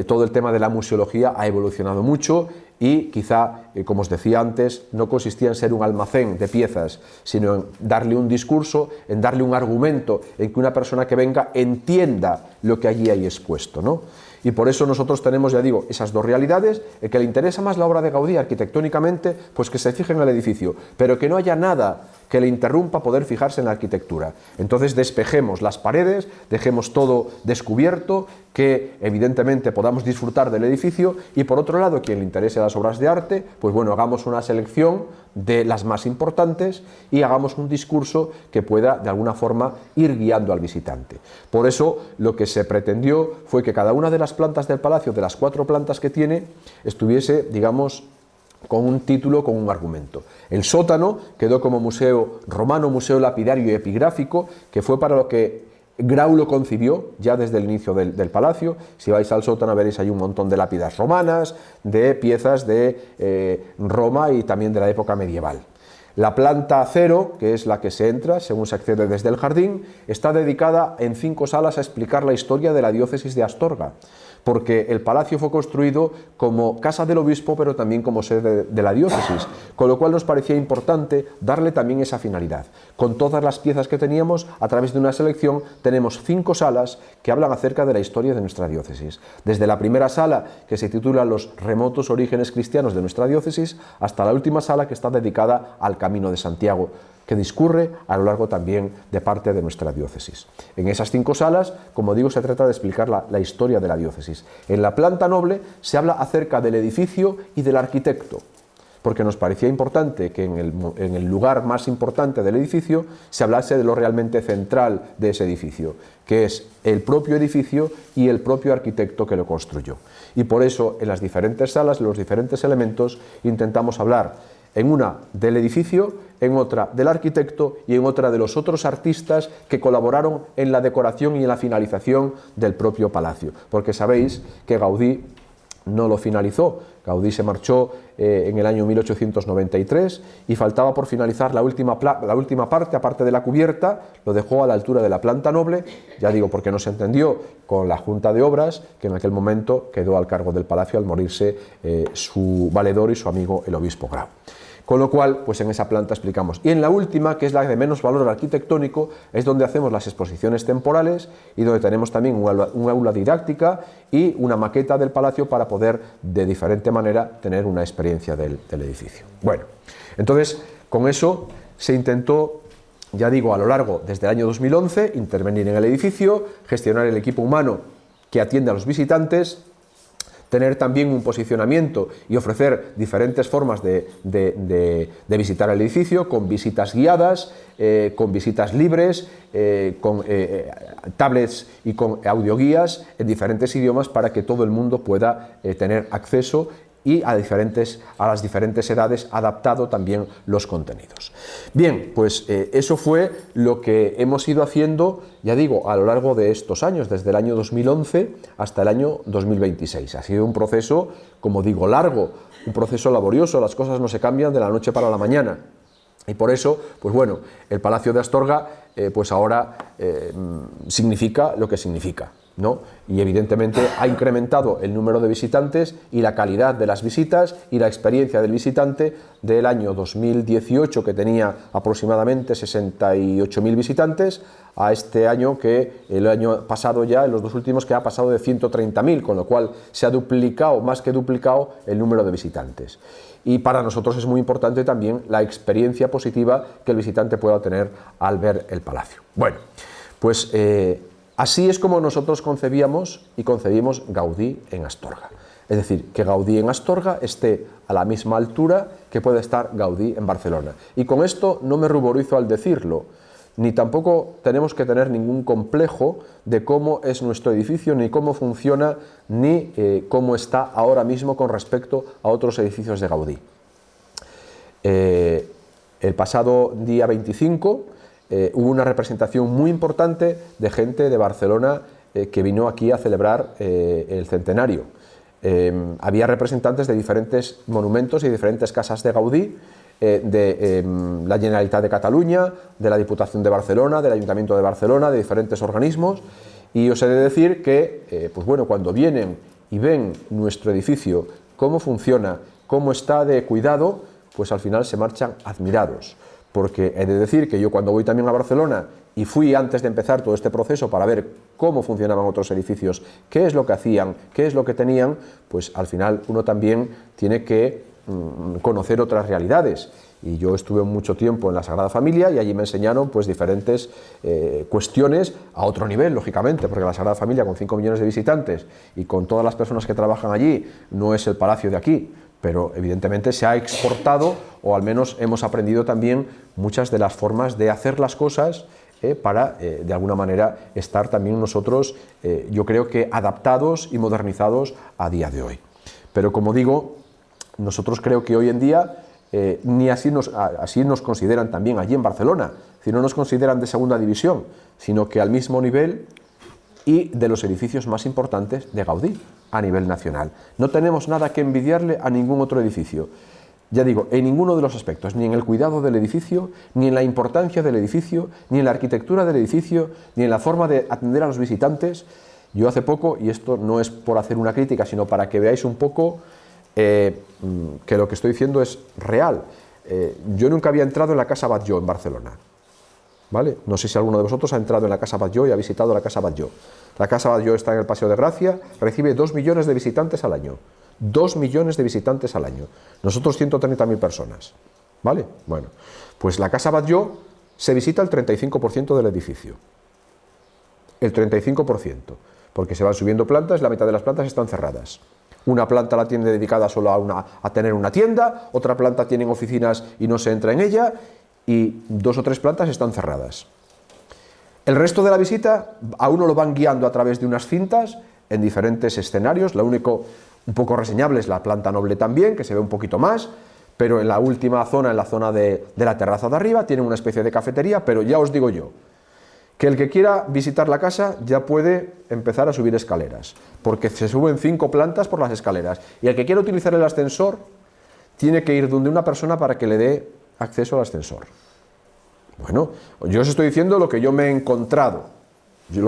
todo el tema de la museología ha evolucionado mucho y quizá, como os decía antes, no consistía en ser un almacén de piezas, sino en darle un discurso, en darle un argumento, en que una persona que venga entienda lo que allí hay expuesto, ¿no? Y por eso nosotros tenemos, ya digo, esas dos realidades. El que le interesa más la obra de Gaudí arquitectónicamente, pues que se fije en el edificio, pero que no haya nada que le interrumpa poder fijarse en la arquitectura. Entonces despejemos las paredes, dejemos todo descubierto, que evidentemente podamos disfrutar del edificio, y por otro lado, quien le interese las obras de arte, pues bueno, hagamos una selección de las más importantes y hagamos un discurso que pueda de alguna forma ir guiando al visitante. Por eso lo que se pretendió fue que cada una de las plantas del palacio, de las 4 plantas que tiene, estuviese, digamos, con un título, con un argumento. El sótano quedó como museo romano, museo lapidario y epigráfico, que fue para lo que Grau lo concibió ya desde el inicio del palacio. Si vais al sótano veréis ahí un montón de lápidas romanas, de piezas de Roma y también de la época medieval. La planta 0, que es la que se entra según se accede desde el jardín, está dedicada en 5 salas a explicar la historia de la diócesis de Astorga, porque el palacio fue construido como casa del obispo, pero también como sede de la diócesis, con lo cual nos parecía importante darle también esa finalidad. Con todas las piezas que teníamos, a través de una selección, tenemos 5 salas que hablan acerca de la historia de nuestra diócesis. Desde la primera sala, que se titula Los remotos orígenes cristianos de nuestra diócesis, hasta la última sala, que está dedicada al Camino de Santiago, que discurre a lo largo también de parte de nuestra diócesis. En esas 5 salas, como digo, se trata de explicar la historia de la diócesis. En la planta noble se habla acerca del edificio y del arquitecto, porque nos parecía importante que en el lugar más importante del edificio se hablase de lo realmente central de ese edificio, que es el propio edificio y el propio arquitecto que lo construyó. Y por eso, en las diferentes salas, los diferentes elementos, intentamos hablar en una del edificio, en otra del arquitecto y en otra de los otros artistas que colaboraron en la decoración y en la finalización del propio palacio. Porque sabéis que Gaudí no lo finalizó. Gaudí se marchó en el año 1893 y faltaba por finalizar la última parte, aparte de la cubierta, lo dejó a la altura de la planta noble, ya digo, porque no se entendió con la Junta de Obras, que en aquel momento quedó al cargo del palacio al morirse su valedor y su amigo el obispo Grau. Con lo cual, pues en esa planta explicamos. Y en la última, que es la de menos valor arquitectónico, es donde hacemos las exposiciones temporales y donde tenemos también un aula didáctica y una maqueta del palacio para poder, de diferente manera, tener una experiencia del edificio. Bueno, entonces, con eso se intentó, ya digo, a lo largo, desde el año 2011, intervenir en el edificio, gestionar el equipo humano que atiende a los visitantes, tener también un posicionamiento y ofrecer diferentes formas de visitar el edificio, con visitas guiadas, con visitas libres, con tablets y con audioguías en diferentes idiomas para que todo el mundo pueda tener acceso y a las diferentes edades, adaptado también los contenidos. Bien, pues eso fue lo que hemos ido haciendo, ya digo, a lo largo de estos años, desde el año 2011 hasta el año 2026. Ha sido un proceso, como digo, largo, un proceso laborioso. Las cosas no se cambian de la noche para la mañana. Y por eso, pues bueno, el Palacio de Astorga, pues ahora significa lo que significa, ¿no? Y evidentemente ha incrementado el número de visitantes y la calidad de las visitas y la experiencia del visitante del año 2018, que tenía aproximadamente 68.000 visitantes, a este año, que el año pasado ya, en los 2 últimos, que ha pasado de 130.000, con lo cual se ha duplicado, más que duplicado, el número de visitantes. Y para nosotros es muy importante también la experiencia positiva que el visitante pueda tener al ver el palacio. Bueno, pues así es como nosotros concebíamos y concebimos Gaudí en Astorga. Es decir, que Gaudí en Astorga esté a la misma altura que puede estar Gaudí en Barcelona. Y con esto no me ruborizo al decirlo, ni tampoco tenemos que tener ningún complejo de cómo es nuestro edificio, ni cómo funciona, ni cómo está ahora mismo con respecto a otros edificios de Gaudí. El pasado día 25 hubo una representación muy importante de gente de Barcelona que vino aquí a celebrar el centenario. Había representantes de diferentes monumentos y diferentes casas de Gaudí, de la Generalitat de Cataluña, de la Diputación de Barcelona, del Ayuntamiento de Barcelona, de diferentes organismos, y os he de decir que, pues bueno, cuando vienen y ven nuestro edificio, cómo funciona, cómo está de cuidado, pues al final se marchan admirados. Porque he de decir que yo cuando voy también a Barcelona, y fui antes de empezar todo este proceso para ver cómo funcionaban otros edificios, qué es lo que hacían, qué es lo que tenían, pues al final uno también tiene que conocer otras realidades. Y yo estuve mucho tiempo en la Sagrada Familia y allí me enseñaron pues diferentes cuestiones a otro nivel, lógicamente, porque la Sagrada Familia, con 5 millones de visitantes y con todas las personas que trabajan allí, no es el palacio de aquí, pero evidentemente se ha exportado, o al menos hemos aprendido también muchas de las formas de hacer las cosas para, de alguna manera, estar también nosotros, yo creo que adaptados y modernizados a día de hoy. Pero como digo, nosotros creo que hoy en día ni así nos consideran también allí en Barcelona, si no nos consideran de segunda división, sino que al mismo nivel y de los edificios más importantes de Gaudí a nivel nacional. No tenemos nada que envidiarle a ningún otro edificio. Ya digo, en ninguno de los aspectos, ni en el cuidado del edificio, ni en la importancia del edificio, ni en la arquitectura del edificio, ni en la forma de atender a los visitantes. Yo hace poco, y esto no es por hacer una crítica, sino para que veáis un poco que lo que estoy diciendo es real. Yo nunca había entrado en la Casa Batlló en Barcelona, ¿vale? No sé si alguno de vosotros ha entrado en la Casa Batlló y ha visitado la Casa Batlló. La Casa Batlló está en el Paseo de Gracia, recibe 2 millones de visitantes al año. 2 millones de visitantes al año. Nosotros 130.000 personas, ¿vale? Bueno, pues la Casa Batlló se visita el 35% del edificio. El 35%, porque se van subiendo plantas, la mitad de las plantas están cerradas. Una planta la tiene dedicada solo a tener una tienda, otra planta tiene oficinas y no se entra en ella, y 2 o 3 plantas están cerradas. El resto de la visita a uno lo van guiando a través de unas cintas en diferentes escenarios. Lo único un poco reseñable es la planta noble también, que se ve un poquito más, pero en la última zona, en la zona de la terraza de arriba, tiene una especie de cafetería, pero ya os digo yo, que el que quiera visitar la casa ya puede empezar a subir escaleras, porque se suben 5 plantas por las escaleras, y el que quiera utilizar el ascensor tiene que ir donde una persona para que le dé acceso al ascensor. Bueno, yo os estoy diciendo lo que yo me he encontrado, yo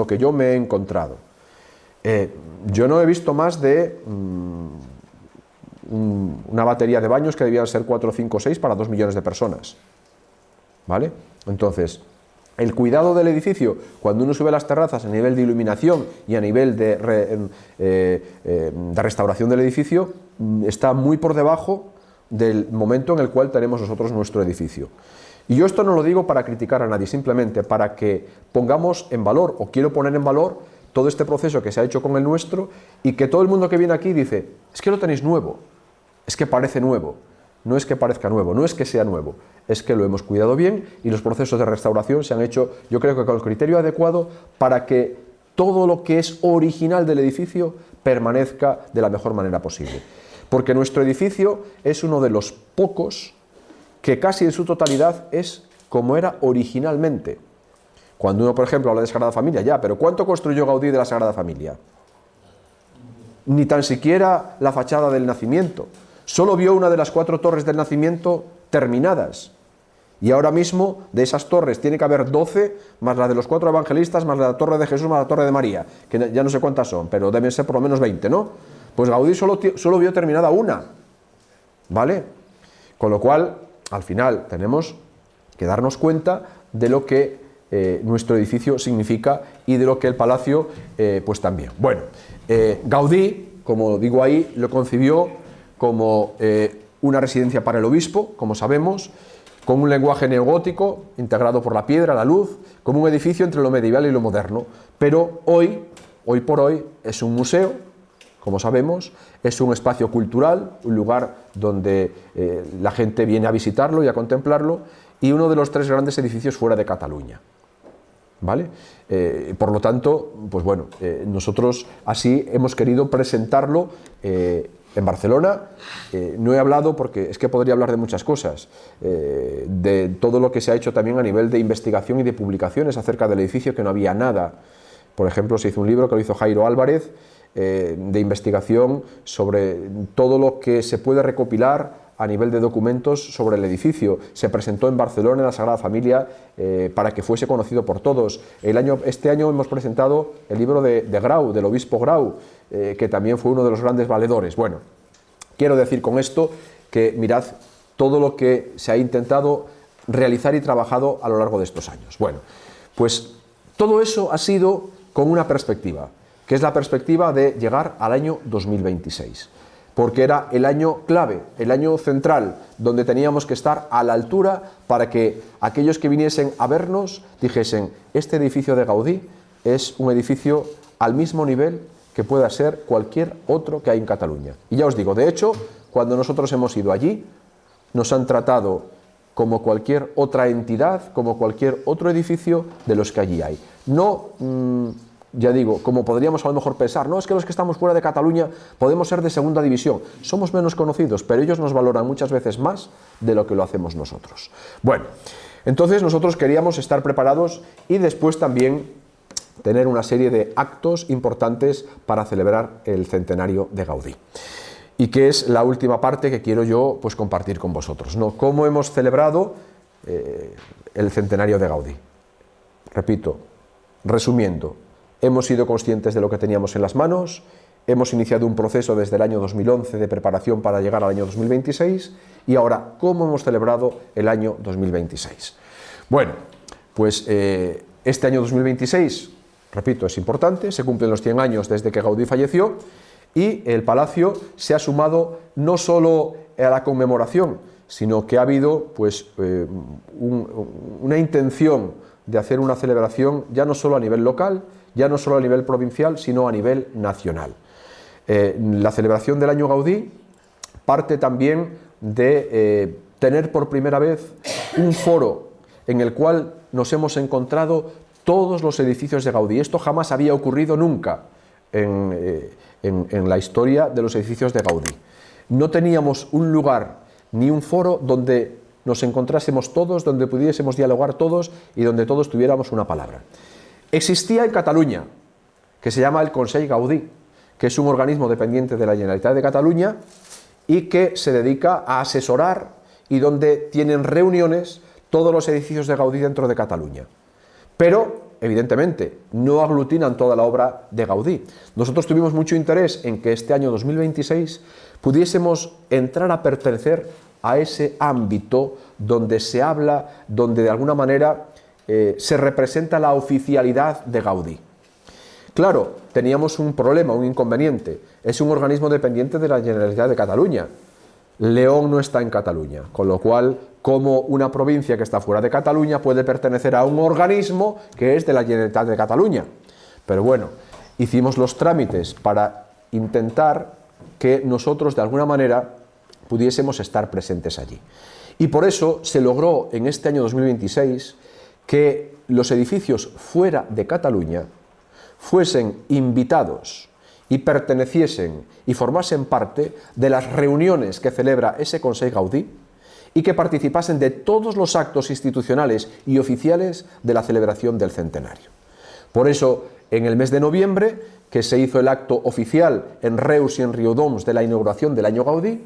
no he visto más de una batería de baños que debían ser 4, 5, 6 para 2 millones de personas, ¿vale? Entonces, el cuidado del edificio, cuando uno sube las terrazas a nivel de iluminación y a nivel de restauración del edificio, está muy por debajo del momento en el cual tenemos nosotros nuestro edificio. Y yo esto no lo digo para criticar a nadie, simplemente para que pongamos en valor, o quiero poner en valor, todo este proceso que se ha hecho con el nuestro, y que todo el mundo que viene aquí dice, es que lo tenéis nuevo, es que parece nuevo. No es que parezca nuevo, no es que sea nuevo, es que lo hemos cuidado bien y los procesos de restauración se han hecho, yo creo que con el criterio adecuado, para que todo lo que es original del edificio permanezca de la mejor manera posible. Porque nuestro edificio es uno de los pocos que casi en su totalidad es como era originalmente. Cuando uno, por ejemplo, habla de Sagrada Familia, ya, pero ¿cuánto construyó Gaudí de la Sagrada Familia? Ni tan siquiera la fachada del Nacimiento. Solo vio una de las 4 torres del Nacimiento terminadas. Y ahora mismo, de esas torres, tiene que haber 12, más la de los 4 evangelistas, más la torre de Jesús, más la torre de María, que ya no sé cuántas son, pero deben ser por lo menos 20, ¿no? Pues Gaudí solo vio terminada una, ¿vale? Con lo cual, al final, tenemos que darnos cuenta de lo que nuestro edificio significa y de lo que el palacio, pues también. Bueno, Gaudí, como digo ahí, lo concibió como una residencia para el obispo, como sabemos, con un lenguaje neogótico integrado por la piedra, la luz, como un edificio entre lo medieval y lo moderno. Pero hoy por hoy, es un museo, como sabemos, es un espacio cultural, un lugar donde la gente viene a visitarlo y a contemplarlo, y uno de los 3 grandes edificios fuera de Cataluña, ¿vale? Por lo tanto, pues bueno, nosotros así hemos querido presentarlo en Barcelona. No he hablado, porque es que podría hablar de muchas cosas, de todo lo que se ha hecho también a nivel de investigación y de publicaciones acerca del edificio, que no había nada. Por ejemplo, se hizo un libro que lo hizo Jairo Álvarez, de investigación sobre todo lo que se puede recopilar a nivel de documentos sobre el edificio. Se presentó en Barcelona, en la Sagrada Familia, para que fuese conocido por todos. Este año hemos presentado el libro de Grau, del obispo Grau, que también fue uno de los grandes valedores. Bueno, quiero decir con esto que mirad todo lo que se ha intentado realizar y trabajado a lo largo de estos años. Bueno, pues todo eso ha sido con una perspectiva, que es la perspectiva de llegar al año 2026. Porque era el año clave, el año central, donde teníamos que estar a la altura para que aquellos que viniesen a vernos dijesen: este edificio de Gaudí es un edificio al mismo nivel que pueda ser cualquier otro que hay en Cataluña. Y ya os digo, de hecho, cuando nosotros hemos ido allí, nos han tratado como cualquier otra entidad, como cualquier otro edificio de los que allí hay. No... ya digo, como podríamos a lo mejor pensar, no, es que los que estamos fuera de Cataluña podemos ser de segunda división, somos menos conocidos, pero ellos nos valoran muchas veces más de lo que lo hacemos nosotros. Bueno, entonces nosotros queríamos estar preparados y después también tener una serie de actos importantes para celebrar el centenario de Gaudí. Y que es la última parte que quiero yo pues compartir con vosotros, ¿no? ¿Cómo hemos celebrado el centenario de Gaudí? Repito, resumiendo, hemos sido conscientes de lo que teníamos en las manos, hemos iniciado un proceso desde el año 2011 de preparación para llegar al año 2026 y ahora, ¿cómo hemos celebrado el año 2026? Bueno, pues este año 2026, repito, es importante, se cumplen los 100 años desde que Gaudí falleció y el Palacio se ha sumado no solo a la conmemoración, sino que ha habido pues, una intención de hacer una celebración ya no solo a nivel local, ya no solo a nivel provincial, sino a nivel nacional. La celebración del año Gaudí parte también de tener por primera vez un foro en el cual nos hemos encontrado todos los edificios de Gaudí. Esto jamás había ocurrido nunca en la historia de los edificios de Gaudí. No teníamos un lugar ni un foro donde nos encontrásemos todos, donde pudiésemos dialogar todos y donde todos tuviéramos una palabra. Existía en Cataluña, que se llama el Consell Gaudí, que es un organismo dependiente de la Generalitat de Cataluña y que se dedica a asesorar y donde tienen reuniones todos los edificios de Gaudí dentro de Cataluña. Pero, evidentemente, no aglutinan toda la obra de Gaudí. Nosotros tuvimos mucho interés en que este año 2026 pudiésemos entrar a pertenecer a ese ámbito donde se habla, donde de alguna manera se representa la oficialidad de Gaudí. Claro, teníamos un problema, un inconveniente. Es un organismo dependiente de la Generalitat de Cataluña. León no está en Cataluña, con lo cual, como una provincia que está fuera de Cataluña puede pertenecer a un organismo que es de la Generalitat de Cataluña. Pero bueno, hicimos los trámites para intentar que nosotros de alguna manera pudiésemos estar presentes allí. Y por eso se logró en este año 2026 que los edificios fuera de Cataluña fuesen invitados y perteneciesen y formasen parte de las reuniones que celebra ese Consell Gaudí y que participasen de todos los actos institucionales y oficiales de la celebración del centenario. Por eso, en el mes de noviembre, que se hizo el acto oficial en Reus y en Riudoms de la inauguración del año Gaudí,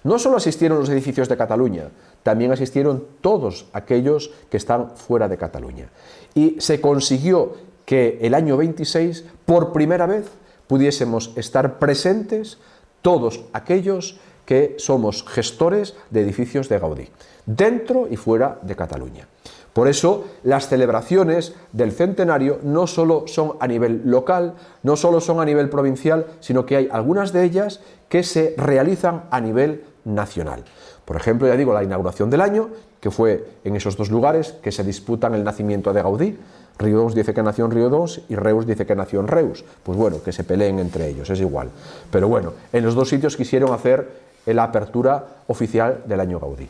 no solo asistieron los edificios de Cataluña, también asistieron todos aquellos que están fuera de Cataluña. Y se consiguió que el año 26, por primera vez, pudiésemos estar presentes todos aquellos que somos gestores de edificios de Gaudí, dentro y fuera de Cataluña. Por eso, las celebraciones del centenario no solo son a nivel local, no solo son a nivel provincial, sino que hay algunas de ellas que se realizan a nivel nacional. Por ejemplo, ya digo, la inauguración del año, que fue en esos dos lugares que se disputan el nacimiento de Gaudí. Riudoms dice que nació en Riudoms y Reus dice que nació en Reus. Pues bueno, que se peleen entre ellos, es igual. Pero bueno, en los dos sitios quisieron hacer la apertura oficial del año Gaudí.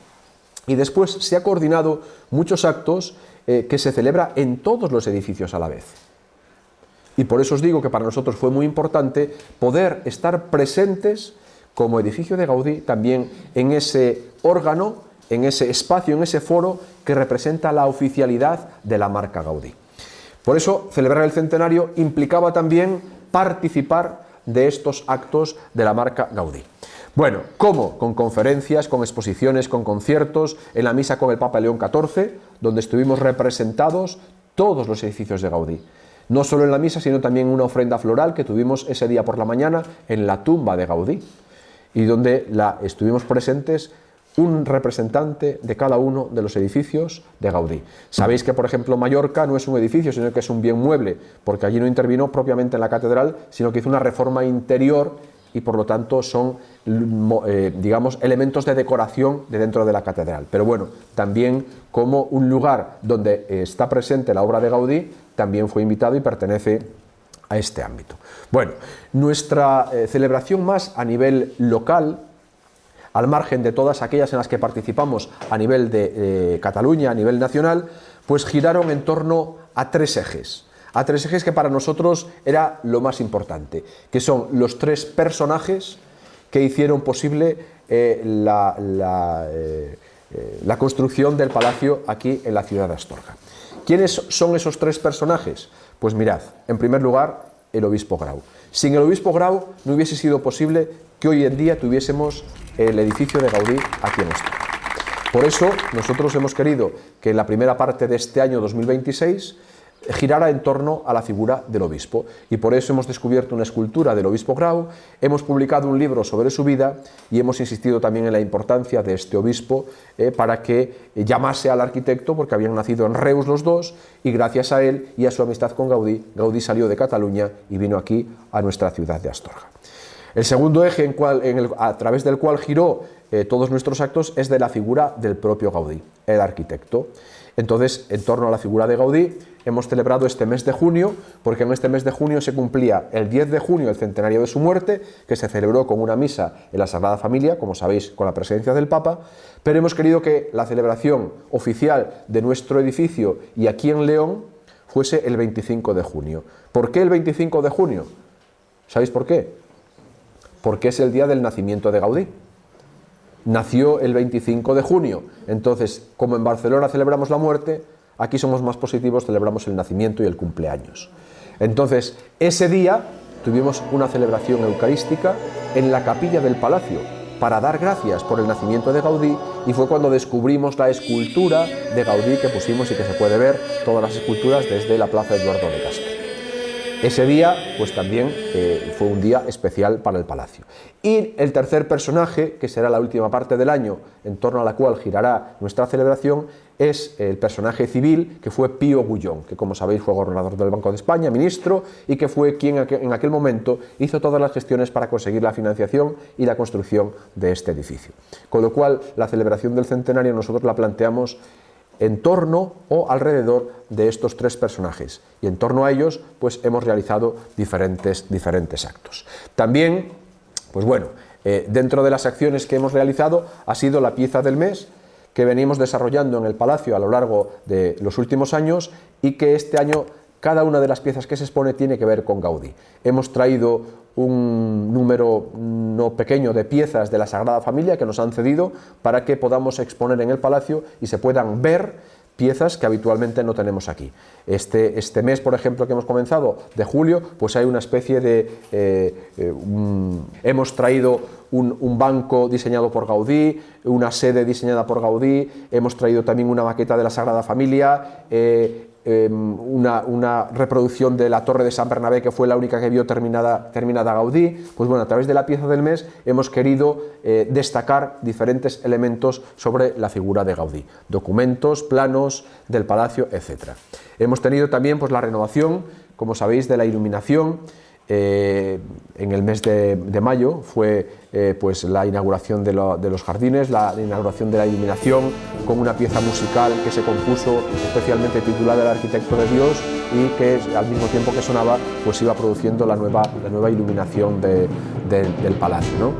Y después se ha coordinado muchos actos que se celebra en todos los edificios a la vez. Y por eso os digo que para nosotros fue muy importante poder estar presentes como edificio de Gaudí también en ese órgano, en ese espacio, en ese foro que representa la oficialidad de la marca Gaudí. Por eso celebrar el centenario implicaba también participar de estos actos de la marca Gaudí. Bueno, ¿cómo? Con conferencias, con exposiciones, con conciertos, en la misa con el Papa León XIV, donde estuvimos representados todos los edificios de Gaudí. No solo en la misa, sino también una ofrenda floral que tuvimos ese día por la mañana en la tumba de Gaudí, y donde estuvimos presentes un representante de cada uno de los edificios de Gaudí. Sabéis que, por ejemplo, Mallorca no es un edificio, sino que es un bien mueble, porque allí no intervino propiamente en la catedral, sino que hizo una reforma interior y por lo tanto son, digamos, elementos de decoración de dentro de la catedral. Pero bueno, también como un lugar donde está presente la obra de Gaudí, también fue invitado y pertenece a este ámbito. Bueno, nuestra celebración más a nivel local, al margen de todas aquellas en las que participamos a nivel de Cataluña, a nivel nacional, pues giraron en torno a tres ejes que para nosotros era lo más importante, que son los tres personajes que hicieron posible la construcción del palacio aquí en la ciudad de Astorga. ¿Quiénes son esos tres personajes? Pues mirad, en primer lugar, el obispo Grau. Sin el obispo Grau no hubiese sido posible que hoy en día tuviésemos el edificio de Gaudí aquí en Astorga. Por eso nosotros hemos querido que en la primera parte de este año 2026 girara en torno a la figura del obispo, y por eso hemos descubierto una escultura del obispo Grau, hemos publicado un libro sobre su vida y hemos insistido también en la importancia de este obispo para que llamase al arquitecto, porque habían nacido en Reus los dos, y gracias a él y a su amistad con Gaudí, Gaudí salió de Cataluña y vino aquí a nuestra ciudad de Astorga. El segundo eje a través del cual giró todos nuestros actos es de la figura del propio Gaudí, el arquitecto. Entonces, en torno a la figura de Gaudí, hemos celebrado este mes de junio, porque en este mes de junio se cumplía el 10 de junio el centenario de su muerte, que se celebró con una misa en la Sagrada Familia, como sabéis, con la presencia del Papa, pero hemos querido que la celebración oficial de nuestro edificio y aquí en León fuese el 25 de junio. ¿Por qué el 25 de junio? ¿Sabéis por qué? Porque es el día del nacimiento de Gaudí. Nació el 25 de junio, entonces, como en Barcelona celebramos la muerte, aquí somos más positivos, celebramos el nacimiento y el cumpleaños. Entonces, ese día tuvimos una celebración eucarística en la capilla del palacio para dar gracias por el nacimiento de Gaudí, y fue cuando descubrimos la escultura de Gaudí que pusimos y que se puede ver todas las esculturas desde la Plaza Eduardo de Castro. Ese día, pues también fue un día especial para el palacio. Y el tercer personaje, que será la última parte del año, en torno a la cual girará nuestra celebración, es el personaje civil, que fue Pío Gullón, que como sabéis fue gobernador del Banco de España, ministro, y que fue quien en aquel momento hizo todas las gestiones para conseguir la financiación y la construcción de este edificio. Con lo cual, la celebración del centenario nosotros la planteamos en torno o alrededor de estos tres personajes, y en torno a ellos pues hemos realizado diferentes actos. También, pues bueno, dentro de las acciones que hemos realizado ha sido la pieza del mes, que venimos desarrollando en el Palacio a lo largo de los últimos años, y que este año cada una de las piezas que se expone tiene que ver con Gaudí. Hemos traído un número no pequeño de piezas de la Sagrada Familia que nos han cedido para que podamos exponer en el Palacio y se puedan ver piezas que habitualmente no tenemos aquí. Este mes, por ejemplo, que hemos comenzado, de julio, pues hay una especie de... hemos traído un banco diseñado por Gaudí, una sede diseñada por Gaudí, hemos traído también una maqueta de la Sagrada Familia, una reproducción de la Torre de San Bernabé, que fue la única que vio terminada Gaudí. Pues bueno, a través de la pieza del mes hemos querido destacar diferentes elementos sobre la figura de Gaudí, documentos, planos del palacio, etc. Hemos tenido también pues la renovación, como sabéis, de la iluminación. En el mes de mayo fue pues la inauguración de los jardines, la inauguración de la iluminación con una pieza musical que se compuso especialmente titulada El arquitecto de Dios, y que al mismo tiempo que sonaba pues iba produciendo la nueva iluminación del palacio, ¿no?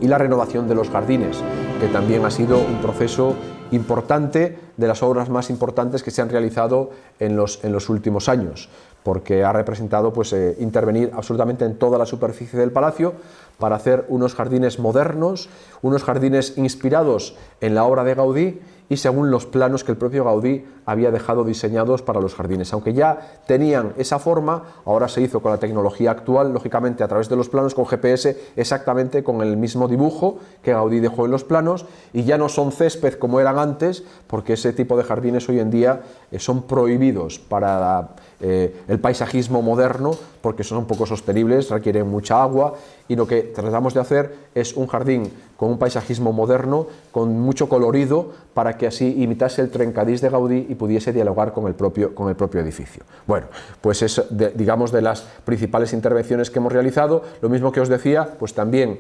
Y la renovación de los jardines, que también ha sido un proceso importante de las obras más importantes que se han realizado en los últimos años, porque ha representado pues, intervenir absolutamente en toda la superficie del palacio para hacer unos jardines modernos, unos jardines inspirados en la obra de Gaudí y según los planos que el propio Gaudí había dejado diseñados para los jardines. Aunque ya tenían esa forma, ahora se hizo con la tecnología actual, lógicamente a través de los planos con GPS, exactamente con el mismo dibujo que Gaudí dejó en los planos, y ya no son césped como eran antes, porque ese tipo de jardines hoy en día son prohibidos para el paisajismo moderno, porque son poco sostenibles, requieren mucha agua, y lo que tratamos de hacer es un jardín con un paisajismo moderno, con mucho colorido, para que así imitase el trencadís de Gaudí y pudiese dialogar con el propio edificio. Bueno, pues es, digamos, de las principales intervenciones que hemos realizado. Lo mismo que os decía, pues también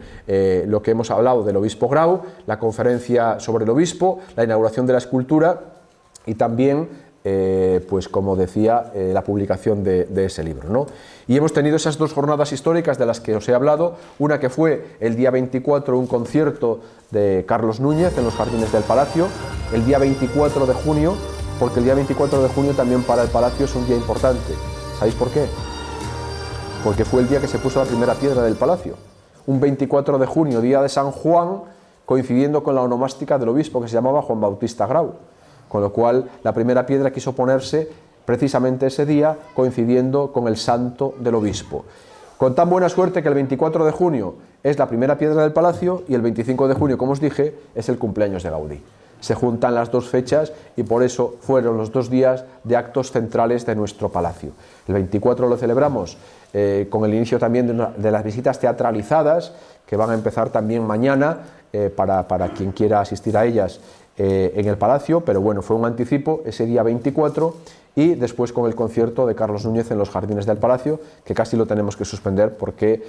lo que hemos hablado del obispo Grau, la conferencia sobre el obispo, la inauguración de la escultura y también pues como decía, la publicación de ese libro, ¿no? Y hemos tenido esas dos jornadas históricas de las que os he hablado, una que fue el día 24, un concierto de Carlos Núñez en los jardines del Palacio, el día 24 de junio, porque el día 24 de junio también para el Palacio es un día importante. ¿Sabéis por qué? Porque fue el día que se puso la primera piedra del Palacio, un 24 de junio, día de San Juan, coincidiendo con la onomástica del obispo que se llamaba Juan Bautista Grau. Con lo cual la primera piedra quiso ponerse precisamente ese día, coincidiendo con el santo del obispo. Con tan buena suerte que el 24 de junio es la primera piedra del Palacio y el 25 de junio, como os dije, es el cumpleaños de Gaudí. Se juntan las dos fechas y por eso fueron los 2 días de actos centrales de nuestro Palacio. El 24 lo celebramos con el inicio también de las visitas teatralizadas, que van a empezar también mañana para quien quiera asistir a ellas, en el Palacio, pero bueno, fue un anticipo ese día 24 y después con el concierto de Carlos Núñez en los jardines del Palacio, que casi lo tenemos que suspender porque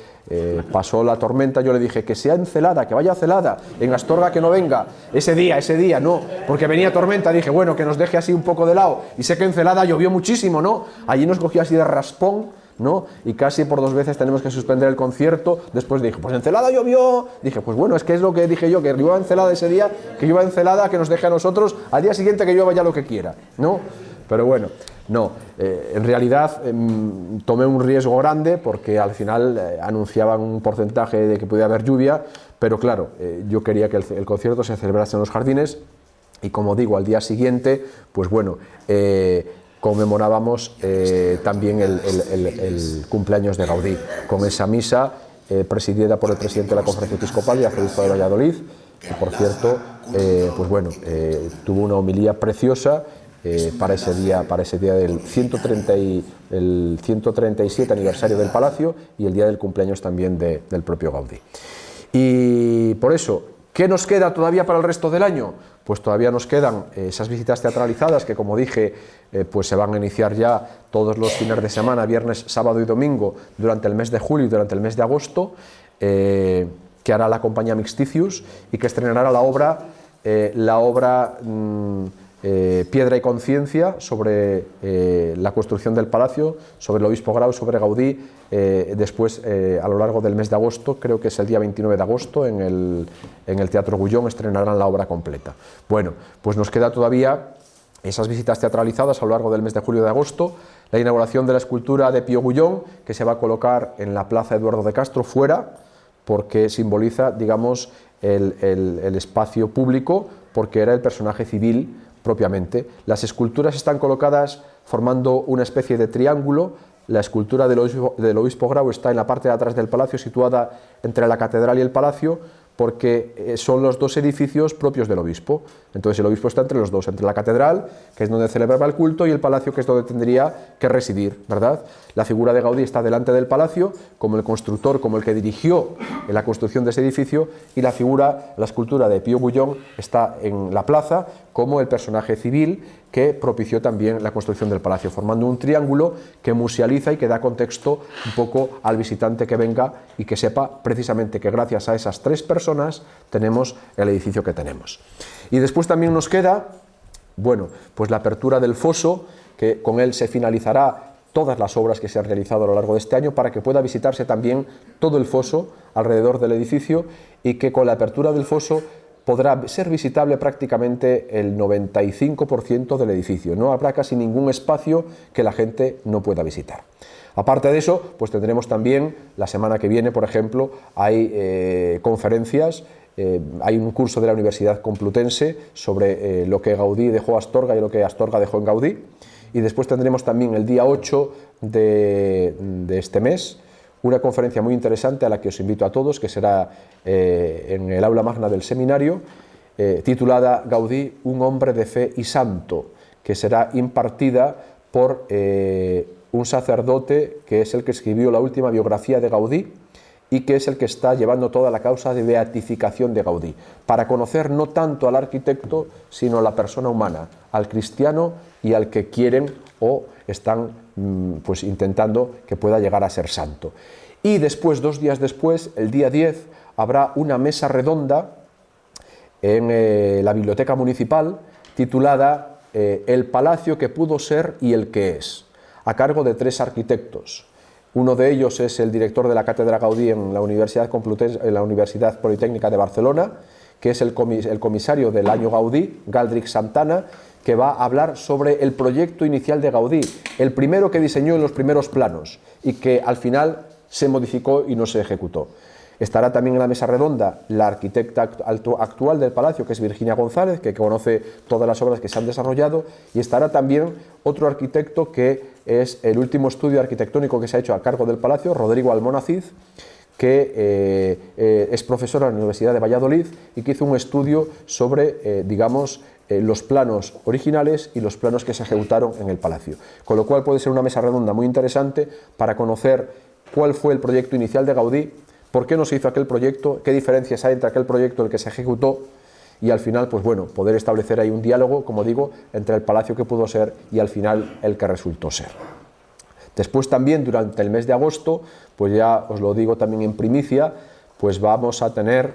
pasó la tormenta. Yo le dije que sea en Celada, que vaya a Celada, en Astorga que no venga, ese día, no, porque venía tormenta. Dije, bueno, que nos deje así un poco de lado, y sé que en Celada llovió muchísimo, ¿no? Allí nos cogió así de raspón, ¿no? Y casi por 2 veces tenemos que suspender el concierto. Después dije, pues en Celada llovió. Dije, pues bueno, es que es lo que dije yo, que llueva en Celada ese día, que llueva en Celada, que nos deje a nosotros, al día siguiente que llueva ya lo que quiera, ¿no? Pero bueno, no, en realidad tomé un riesgo grande porque al final anunciaban un porcentaje de que podía haber lluvia, pero claro, yo quería que el concierto se celebrase en los jardines y, como digo, al día siguiente, pues bueno, conmemorábamos también el cumpleaños de Gaudí, con esa misa presidida por el presidente de la Conferencia Episcopal y arzobispo de Valladolid, que por cierto, pues bueno, tuvo una homilía preciosa para ese día del 137 aniversario del Palacio y el día del cumpleaños también del propio Gaudí. Y por eso, ¿qué nos queda todavía para el resto del año? Pues todavía nos quedan esas visitas teatralizadas que, como dije, pues se van a iniciar ya todos los fines de semana, viernes, sábado y domingo, durante el mes de julio y durante el mes de agosto, que hará la compañía Mixticius y que estrenará la obra Piedra y conciencia, sobre la construcción del Palacio, sobre el obispo Grau, sobre Gaudí. Después, a lo largo del mes de agosto, creo que es el día 29 de agosto, en el Teatro Gullón estrenarán la obra completa. Bueno, pues nos queda todavía esas visitas teatralizadas a lo largo del mes de julio y de agosto, la inauguración de la escultura de Pío Gullón, que se va a colocar en la Plaza Eduardo de Castro, fuera, porque simboliza, digamos, el espacio público, porque era el personaje civil propiamente. Las esculturas están colocadas formando una especie de triángulo. La escultura del obispo Grau está en la parte de atrás del palacio, situada entre la catedral y el palacio, porque son los 2 edificios propios del obispo. Entonces el obispo está entre los dos, entre la catedral, que es donde celebraba el culto, y el palacio, que es donde tendría que residir, ¿verdad? La figura de Gaudí está delante del palacio, como el constructor, como el que dirigió en la construcción de ese edificio, y la escultura de Pío Gullón está en la plaza, como el personaje civil que propició también la construcción del palacio, formando un triángulo que musealiza y que da contexto un poco al visitante que venga y que sepa precisamente que gracias a esas 3 personas tenemos el edificio que tenemos. Y después también nos queda, bueno, pues la apertura del foso, que con él se finalizará todas las obras que se han realizado a lo largo de este año, para que pueda visitarse también todo el foso alrededor del edificio, y que con la apertura del foso podrá ser visitable prácticamente el 95% del edificio. No habrá casi ningún espacio que la gente no pueda visitar. Aparte de eso, pues tendremos también, la semana que viene, por ejemplo, hay conferencias, hay un curso de la Universidad Complutense sobre lo que Gaudí dejó a Astorga y lo que Astorga dejó en Gaudí. Y después tendremos también el día 8 de este mes una conferencia muy interesante a la que os invito a todos, que será en el aula magna del seminario, titulada Gaudí, un hombre de fe y santo, que será impartida por un sacerdote que es el que escribió la última biografía de Gaudí y que es el que está llevando toda la causa de beatificación de Gaudí, para conocer no tanto al arquitecto, sino a la persona humana, al cristiano y al que quieren o están pues intentando que pueda llegar a ser santo. Y después, 2 días después, el día 10, habrá una mesa redonda en la biblioteca municipal titulada El palacio que pudo ser y el que es, a cargo de 3 arquitectos. Uno de ellos es el director de la Cátedra Gaudí en la Universidad Complutense, en la Universidad Politécnica de Barcelona, que es el comisario del año Gaudí, Galdric Santana, que va a hablar sobre el proyecto inicial de Gaudí, el primero que diseñó en los primeros planos y que al final se modificó y no se ejecutó. Estará también en la mesa redonda la arquitecta actual del palacio, que es Virginia González, que conoce todas las obras que se han desarrollado, y estará también otro arquitecto que es el último estudio arquitectónico que se ha hecho a cargo del palacio, Rodrigo Almonacid, que es profesor en la Universidad de Valladolid y que hizo un estudio sobre, digamos, los planos originales y los planos que se ejecutaron en el palacio. Con lo cual puede ser una mesa redonda muy interesante para conocer cuál fue el proyecto inicial de Gaudí, por qué no se hizo aquel proyecto, qué diferencias hay entre aquel proyecto y el que se ejecutó, y al final, pues bueno, poder establecer ahí un diálogo, como digo, entre el palacio que pudo ser y al final el que resultó ser. Después también, durante el mes de agosto, pues ya os lo digo también en primicia, pues vamos a tener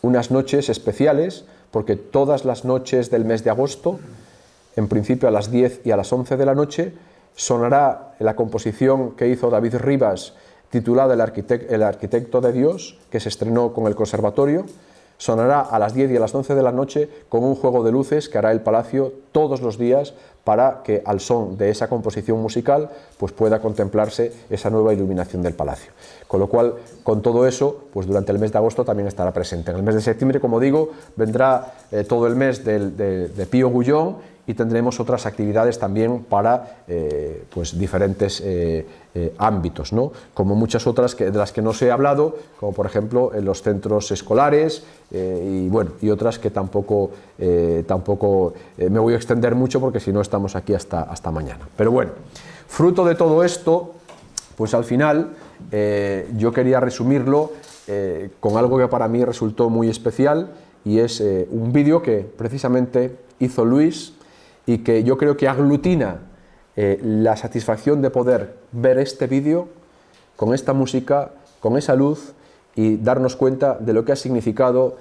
unas noches especiales, porque todas las noches del mes de agosto, en principio a las 10 y a las 11 de la noche, sonará la composición que hizo David Rivas, titulada El arquitecto de Dios, que se estrenó con el Conservatorio. Sonará a las 10 y a las 11 de la noche con un juego de luces que hará el Palacio todos los días para que al son de esa composición musical pues pueda contemplarse esa nueva iluminación del Palacio. Con lo cual, con todo eso, pues durante el mes de agosto también estará presente. En el mes de septiembre, como digo, vendrá todo el mes de Pío Gullón, y tendremos otras actividades también para pues diferentes ámbitos, ¿no? Como muchas otras de las que no se he hablado, como por ejemplo en los centros escolares y otras que tampoco me voy a extender mucho porque si no estamos aquí hasta mañana. Pero bueno, fruto de todo esto, pues al final yo quería resumirlo con algo que para mí resultó muy especial, y es un vídeo que precisamente hizo Luis, y que yo creo que aglutina la satisfacción de poder ver este vídeo con esta música, con esa luz, y darnos cuenta de lo que ha significado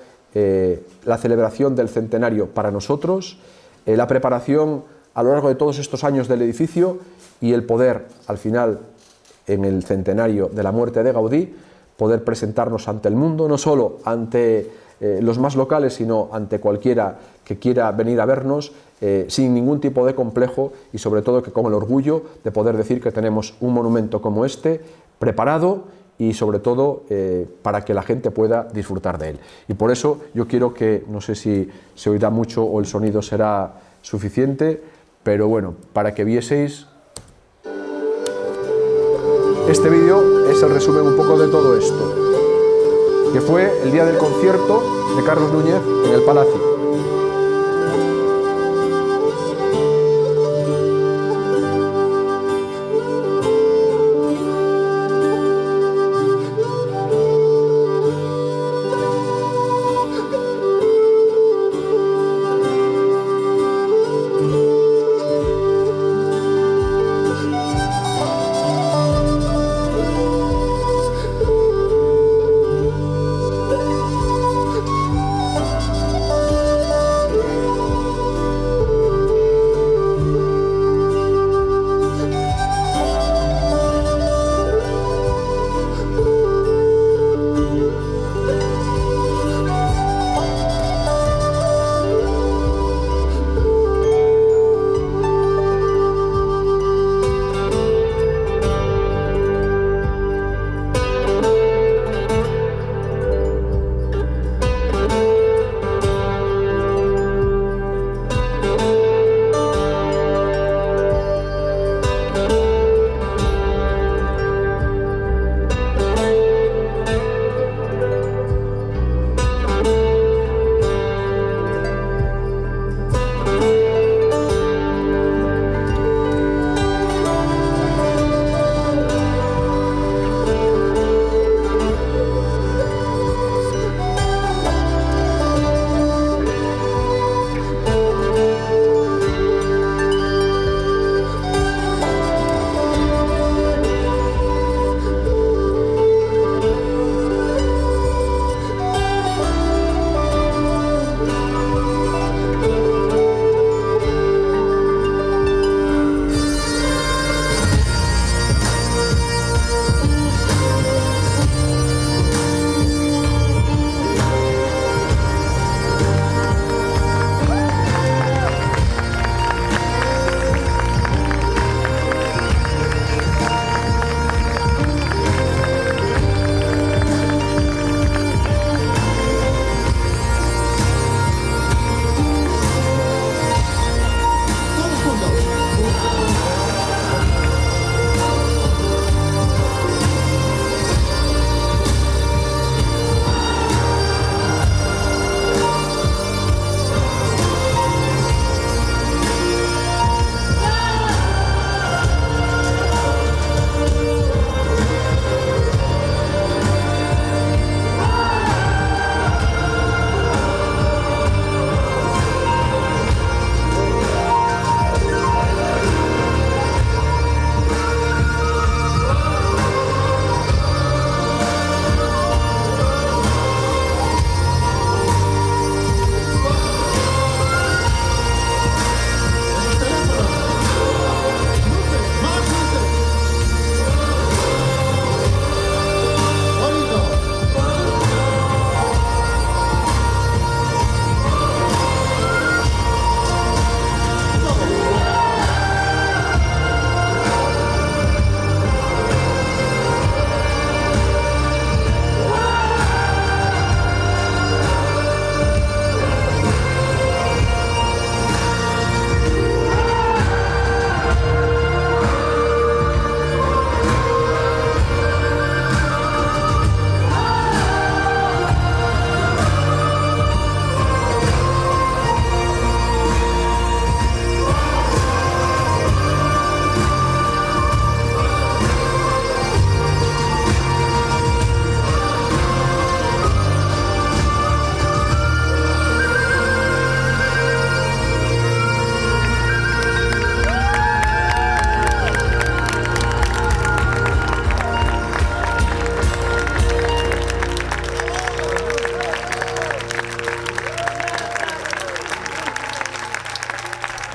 la celebración del centenario para nosotros, la preparación a lo largo de todos estos años del edificio y el poder, al final, en el centenario de la muerte de Gaudí, poder presentarnos ante el mundo, no solo ante los más locales, sino ante cualquiera que quiera venir a vernos, sin ningún tipo de complejo, y sobre todo que con el orgullo de poder decir que tenemos un monumento como este preparado y sobre todo para que la gente pueda disfrutar de él. Y por eso yo quiero que, no sé si se oirá mucho o el sonido será suficiente, pero bueno, para que vieseis, este vídeo es el resumen un poco de todo esto, que fue el día del concierto de Carlos Núñez en el Palacio.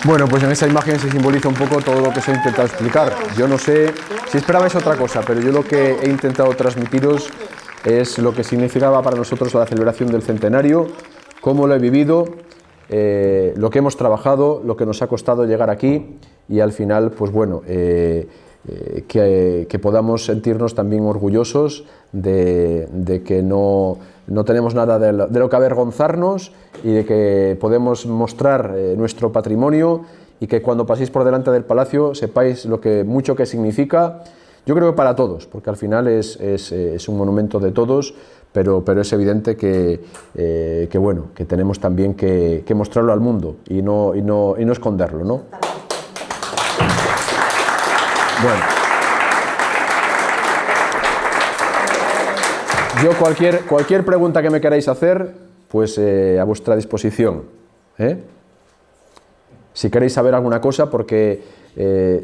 Bueno, pues en esa imagen se simboliza un poco todo lo que os he intentado explicar. Yo no sé si esperabais otra cosa, pero yo lo que he intentado transmitiros es lo que significaba para nosotros la celebración del centenario, cómo lo he vivido, lo que hemos trabajado, lo que nos ha costado llegar aquí y al final, pues bueno, que podamos sentirnos también orgullosos de que no tenemos nada de lo que avergonzarnos y de que podemos mostrar nuestro patrimonio y que cuando paséis por delante del palacio sepáis mucho que significa. Yo creo que para todos, porque al final es un monumento de todos, pero es evidente que bueno, que tenemos también que mostrarlo al mundo y no esconderlo, ¿no? Bueno. Yo cualquier pregunta que me queráis hacer, pues a vuestra disposición, ¿eh? Si queréis saber alguna cosa, porque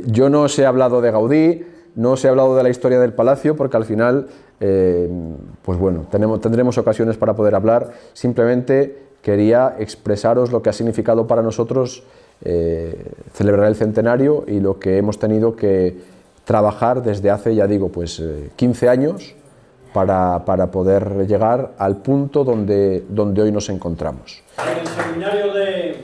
yo no os he hablado de Gaudí, no os he hablado de la historia del palacio, porque al final, pues bueno, tendremos ocasiones para poder hablar. Simplemente quería expresaros lo que ha significado para nosotros celebrar el centenario y lo que hemos tenido que trabajar desde hace, ya digo, pues 15 años para poder llegar al punto donde hoy nos encontramos. ¿En el seminario de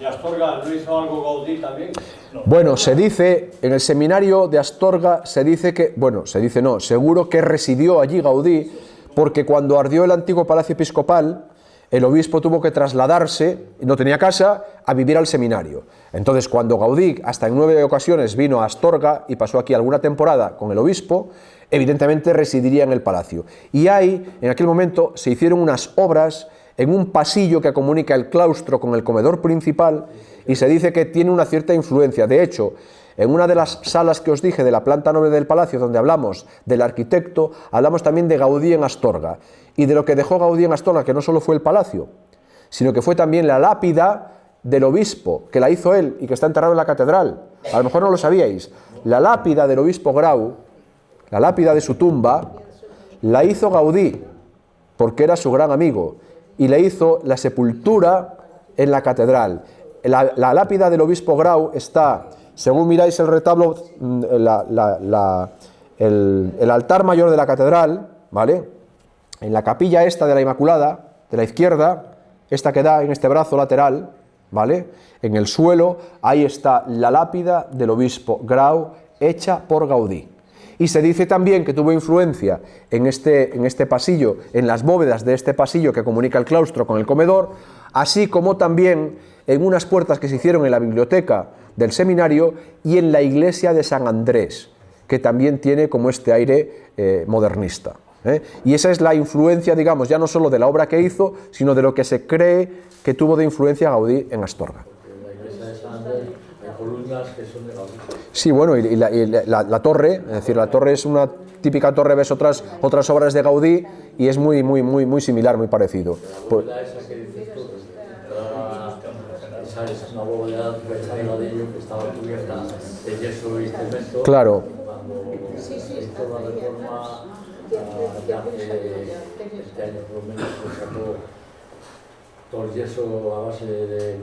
Astorga no hizo algo Gaudí también? No. Bueno, se dice, en el seminario de Astorga se dice que, bueno, se dice no, seguro que residió allí Gaudí, porque cuando ardió el antiguo palacio episcopal, el obispo tuvo que trasladarse, no tenía casa, a vivir al seminario. Entonces, cuando Gaudí, hasta en 9 ocasiones, vino a Astorga y pasó aquí alguna temporada con el obispo, evidentemente residiría en el palacio. Y ahí, en aquel momento, se hicieron unas obras en un pasillo que comunica el claustro con el comedor principal y se dice que tiene una cierta influencia. De hecho, en una de las salas que os dije de la planta noble del palacio, donde hablamos del arquitecto, hablamos también de Gaudí en Astorga y de lo que dejó Gaudí en Astorga, que no solo fue el palacio, sino que fue también la lápida del obispo, que la hizo él y que está enterrado en la catedral. A lo mejor no lo sabíais. La lápida del obispo Grau, la lápida de su tumba, la hizo Gaudí, porque era su gran amigo, y le hizo la sepultura en la catedral. La lápida del obispo Grau está, según miráis el retablo, el altar mayor de la catedral, ¿vale? En la capilla esta de la Inmaculada, de la izquierda, esta que da en este brazo lateral, ¿vale? En el suelo, ahí está la lápida del obispo Grau, hecha por Gaudí. Y se dice también que tuvo influencia en este pasillo, en las bóvedas de este pasillo que comunica el claustro con el comedor, así como también en unas puertas que se hicieron en la biblioteca del seminario y en la iglesia de San Andrés, que también tiene como este aire modernista. Y esa es la influencia, digamos, ya no solo de la obra que hizo, sino de lo que se cree que tuvo de influencia Gaudí en Astorga. En la iglesia de San Andrés hay columnas que son de Gaudí. Sí, bueno, y la torre, es decir, la torre es una típica torre, ves otras obras de Gaudí y es muy similar, muy parecido. La bóveda esa que dices tú, esa es una bóveda de ladrillo que estaba cubierta de yeso y cemento. Claro. Cuando se hizo la reforma, ya hace 20 años por lo menos, pues sacó todo el yeso a base de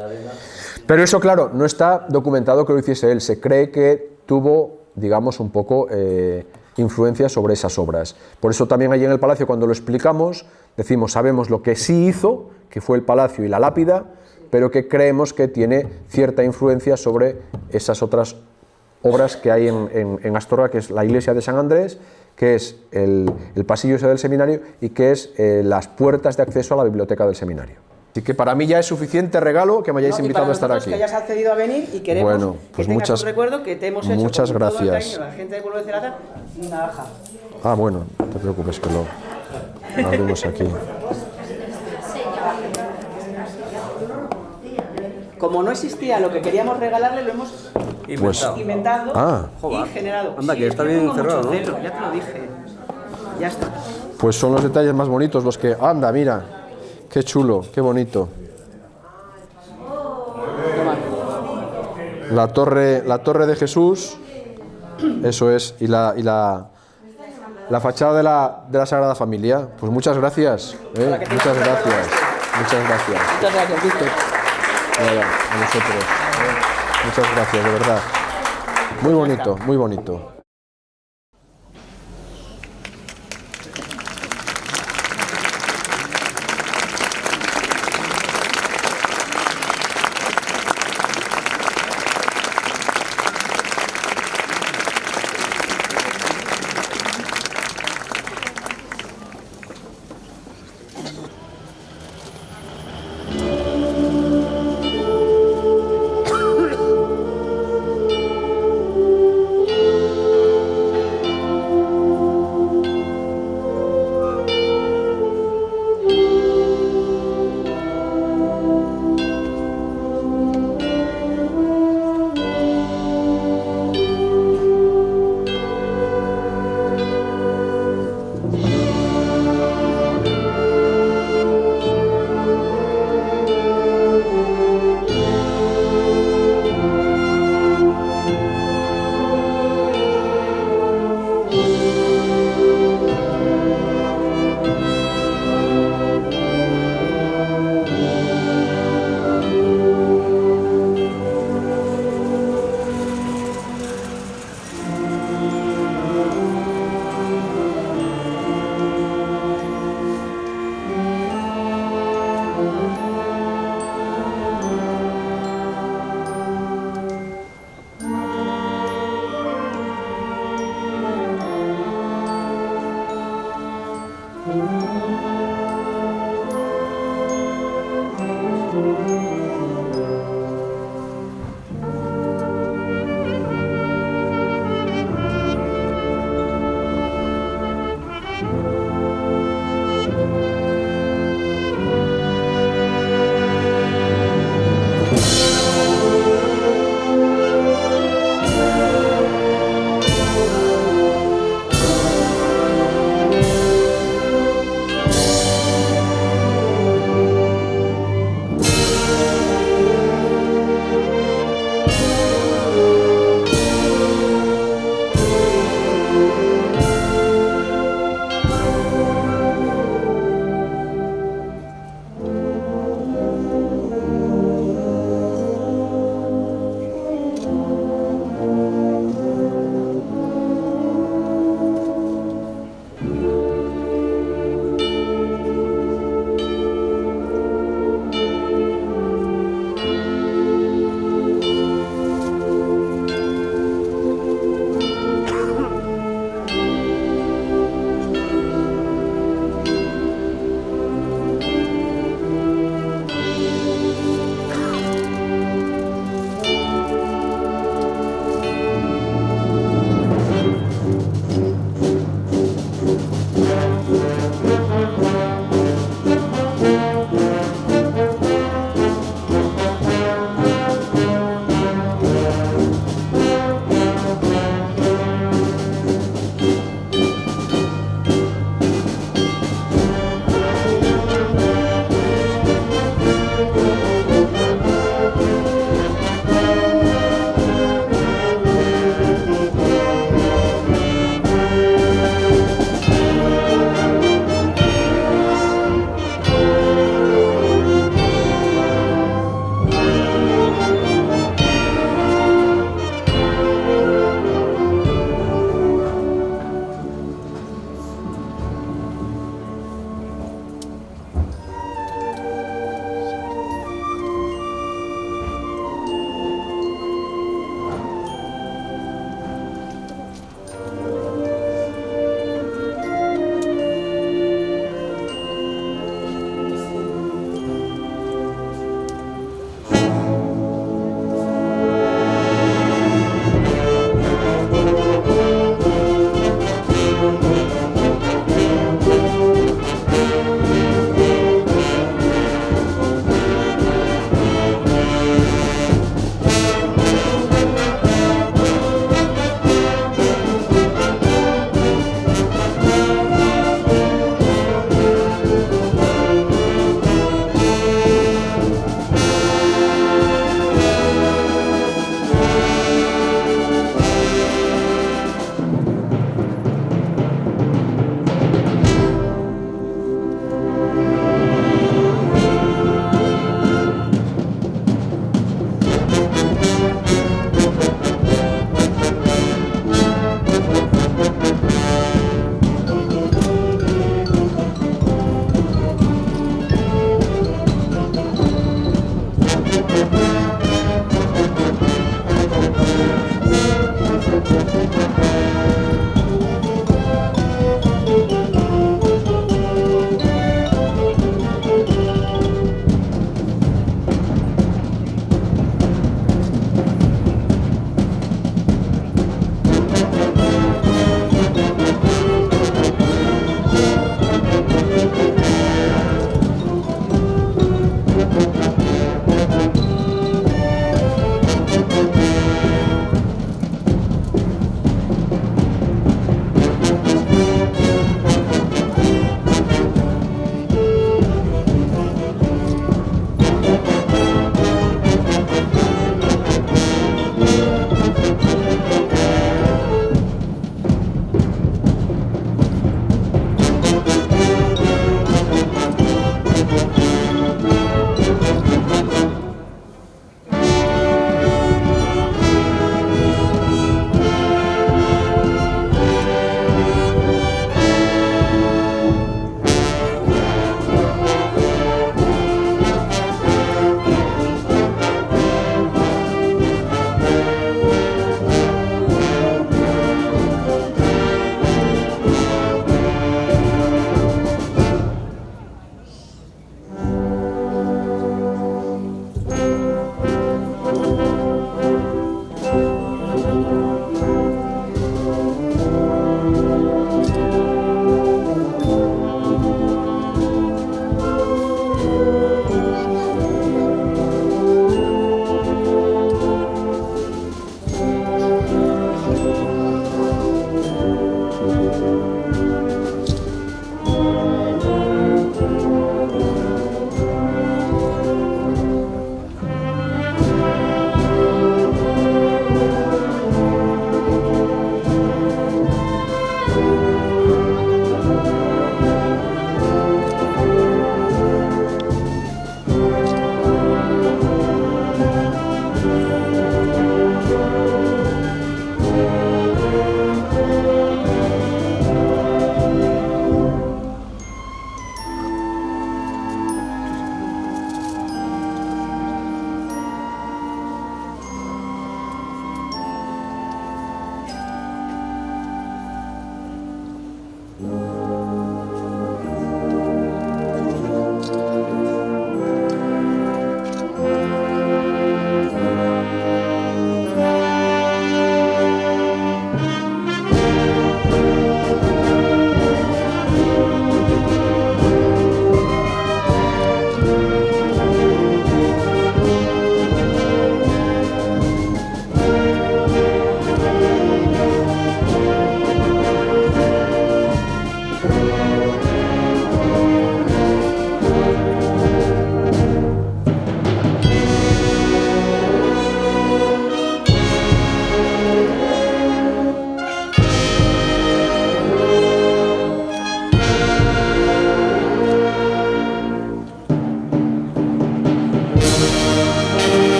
arena. Pero eso, claro, no está documentado que lo hiciese él. Se cree que tuvo, digamos, un poco influencia sobre esas obras. Por eso también allí en el palacio, cuando lo explicamos, decimos, sabemos lo que sí hizo, que fue el palacio y la lápida, pero que creemos que tiene cierta influencia sobre esas otras obras que hay en Astorga, que es la iglesia de San Andrés, que es el pasillo ese del seminario y que es las puertas de acceso a la biblioteca del seminario. Así que para mí ya es suficiente regalo que me hayáis invitado a estar aquí. Que hayas accedido a venir y queremos bueno, pues que tengas un recuerdo que te hemos hecho muchas con todo el gracias. cariño, la gente del pueblo de Celada, una baja. Ah, bueno, no te preocupes que lo abrimos aquí. Como no existía lo que queríamos regalarle, lo hemos inventado y generado. Anda, que está bien cerrado, ¿no? Celo, ya te lo dije. Ya está. Pues son los detalles más bonitos los que... Anda, mira, qué chulo, qué bonito. La torre de Jesús, eso es, y la fachada de la Sagrada Familia. Pues muchas gracias, muchas gracias. Muchas gracias, Víctor. Nada, a nosotros. Muchas gracias, de verdad. Muy bonito, muy bonito.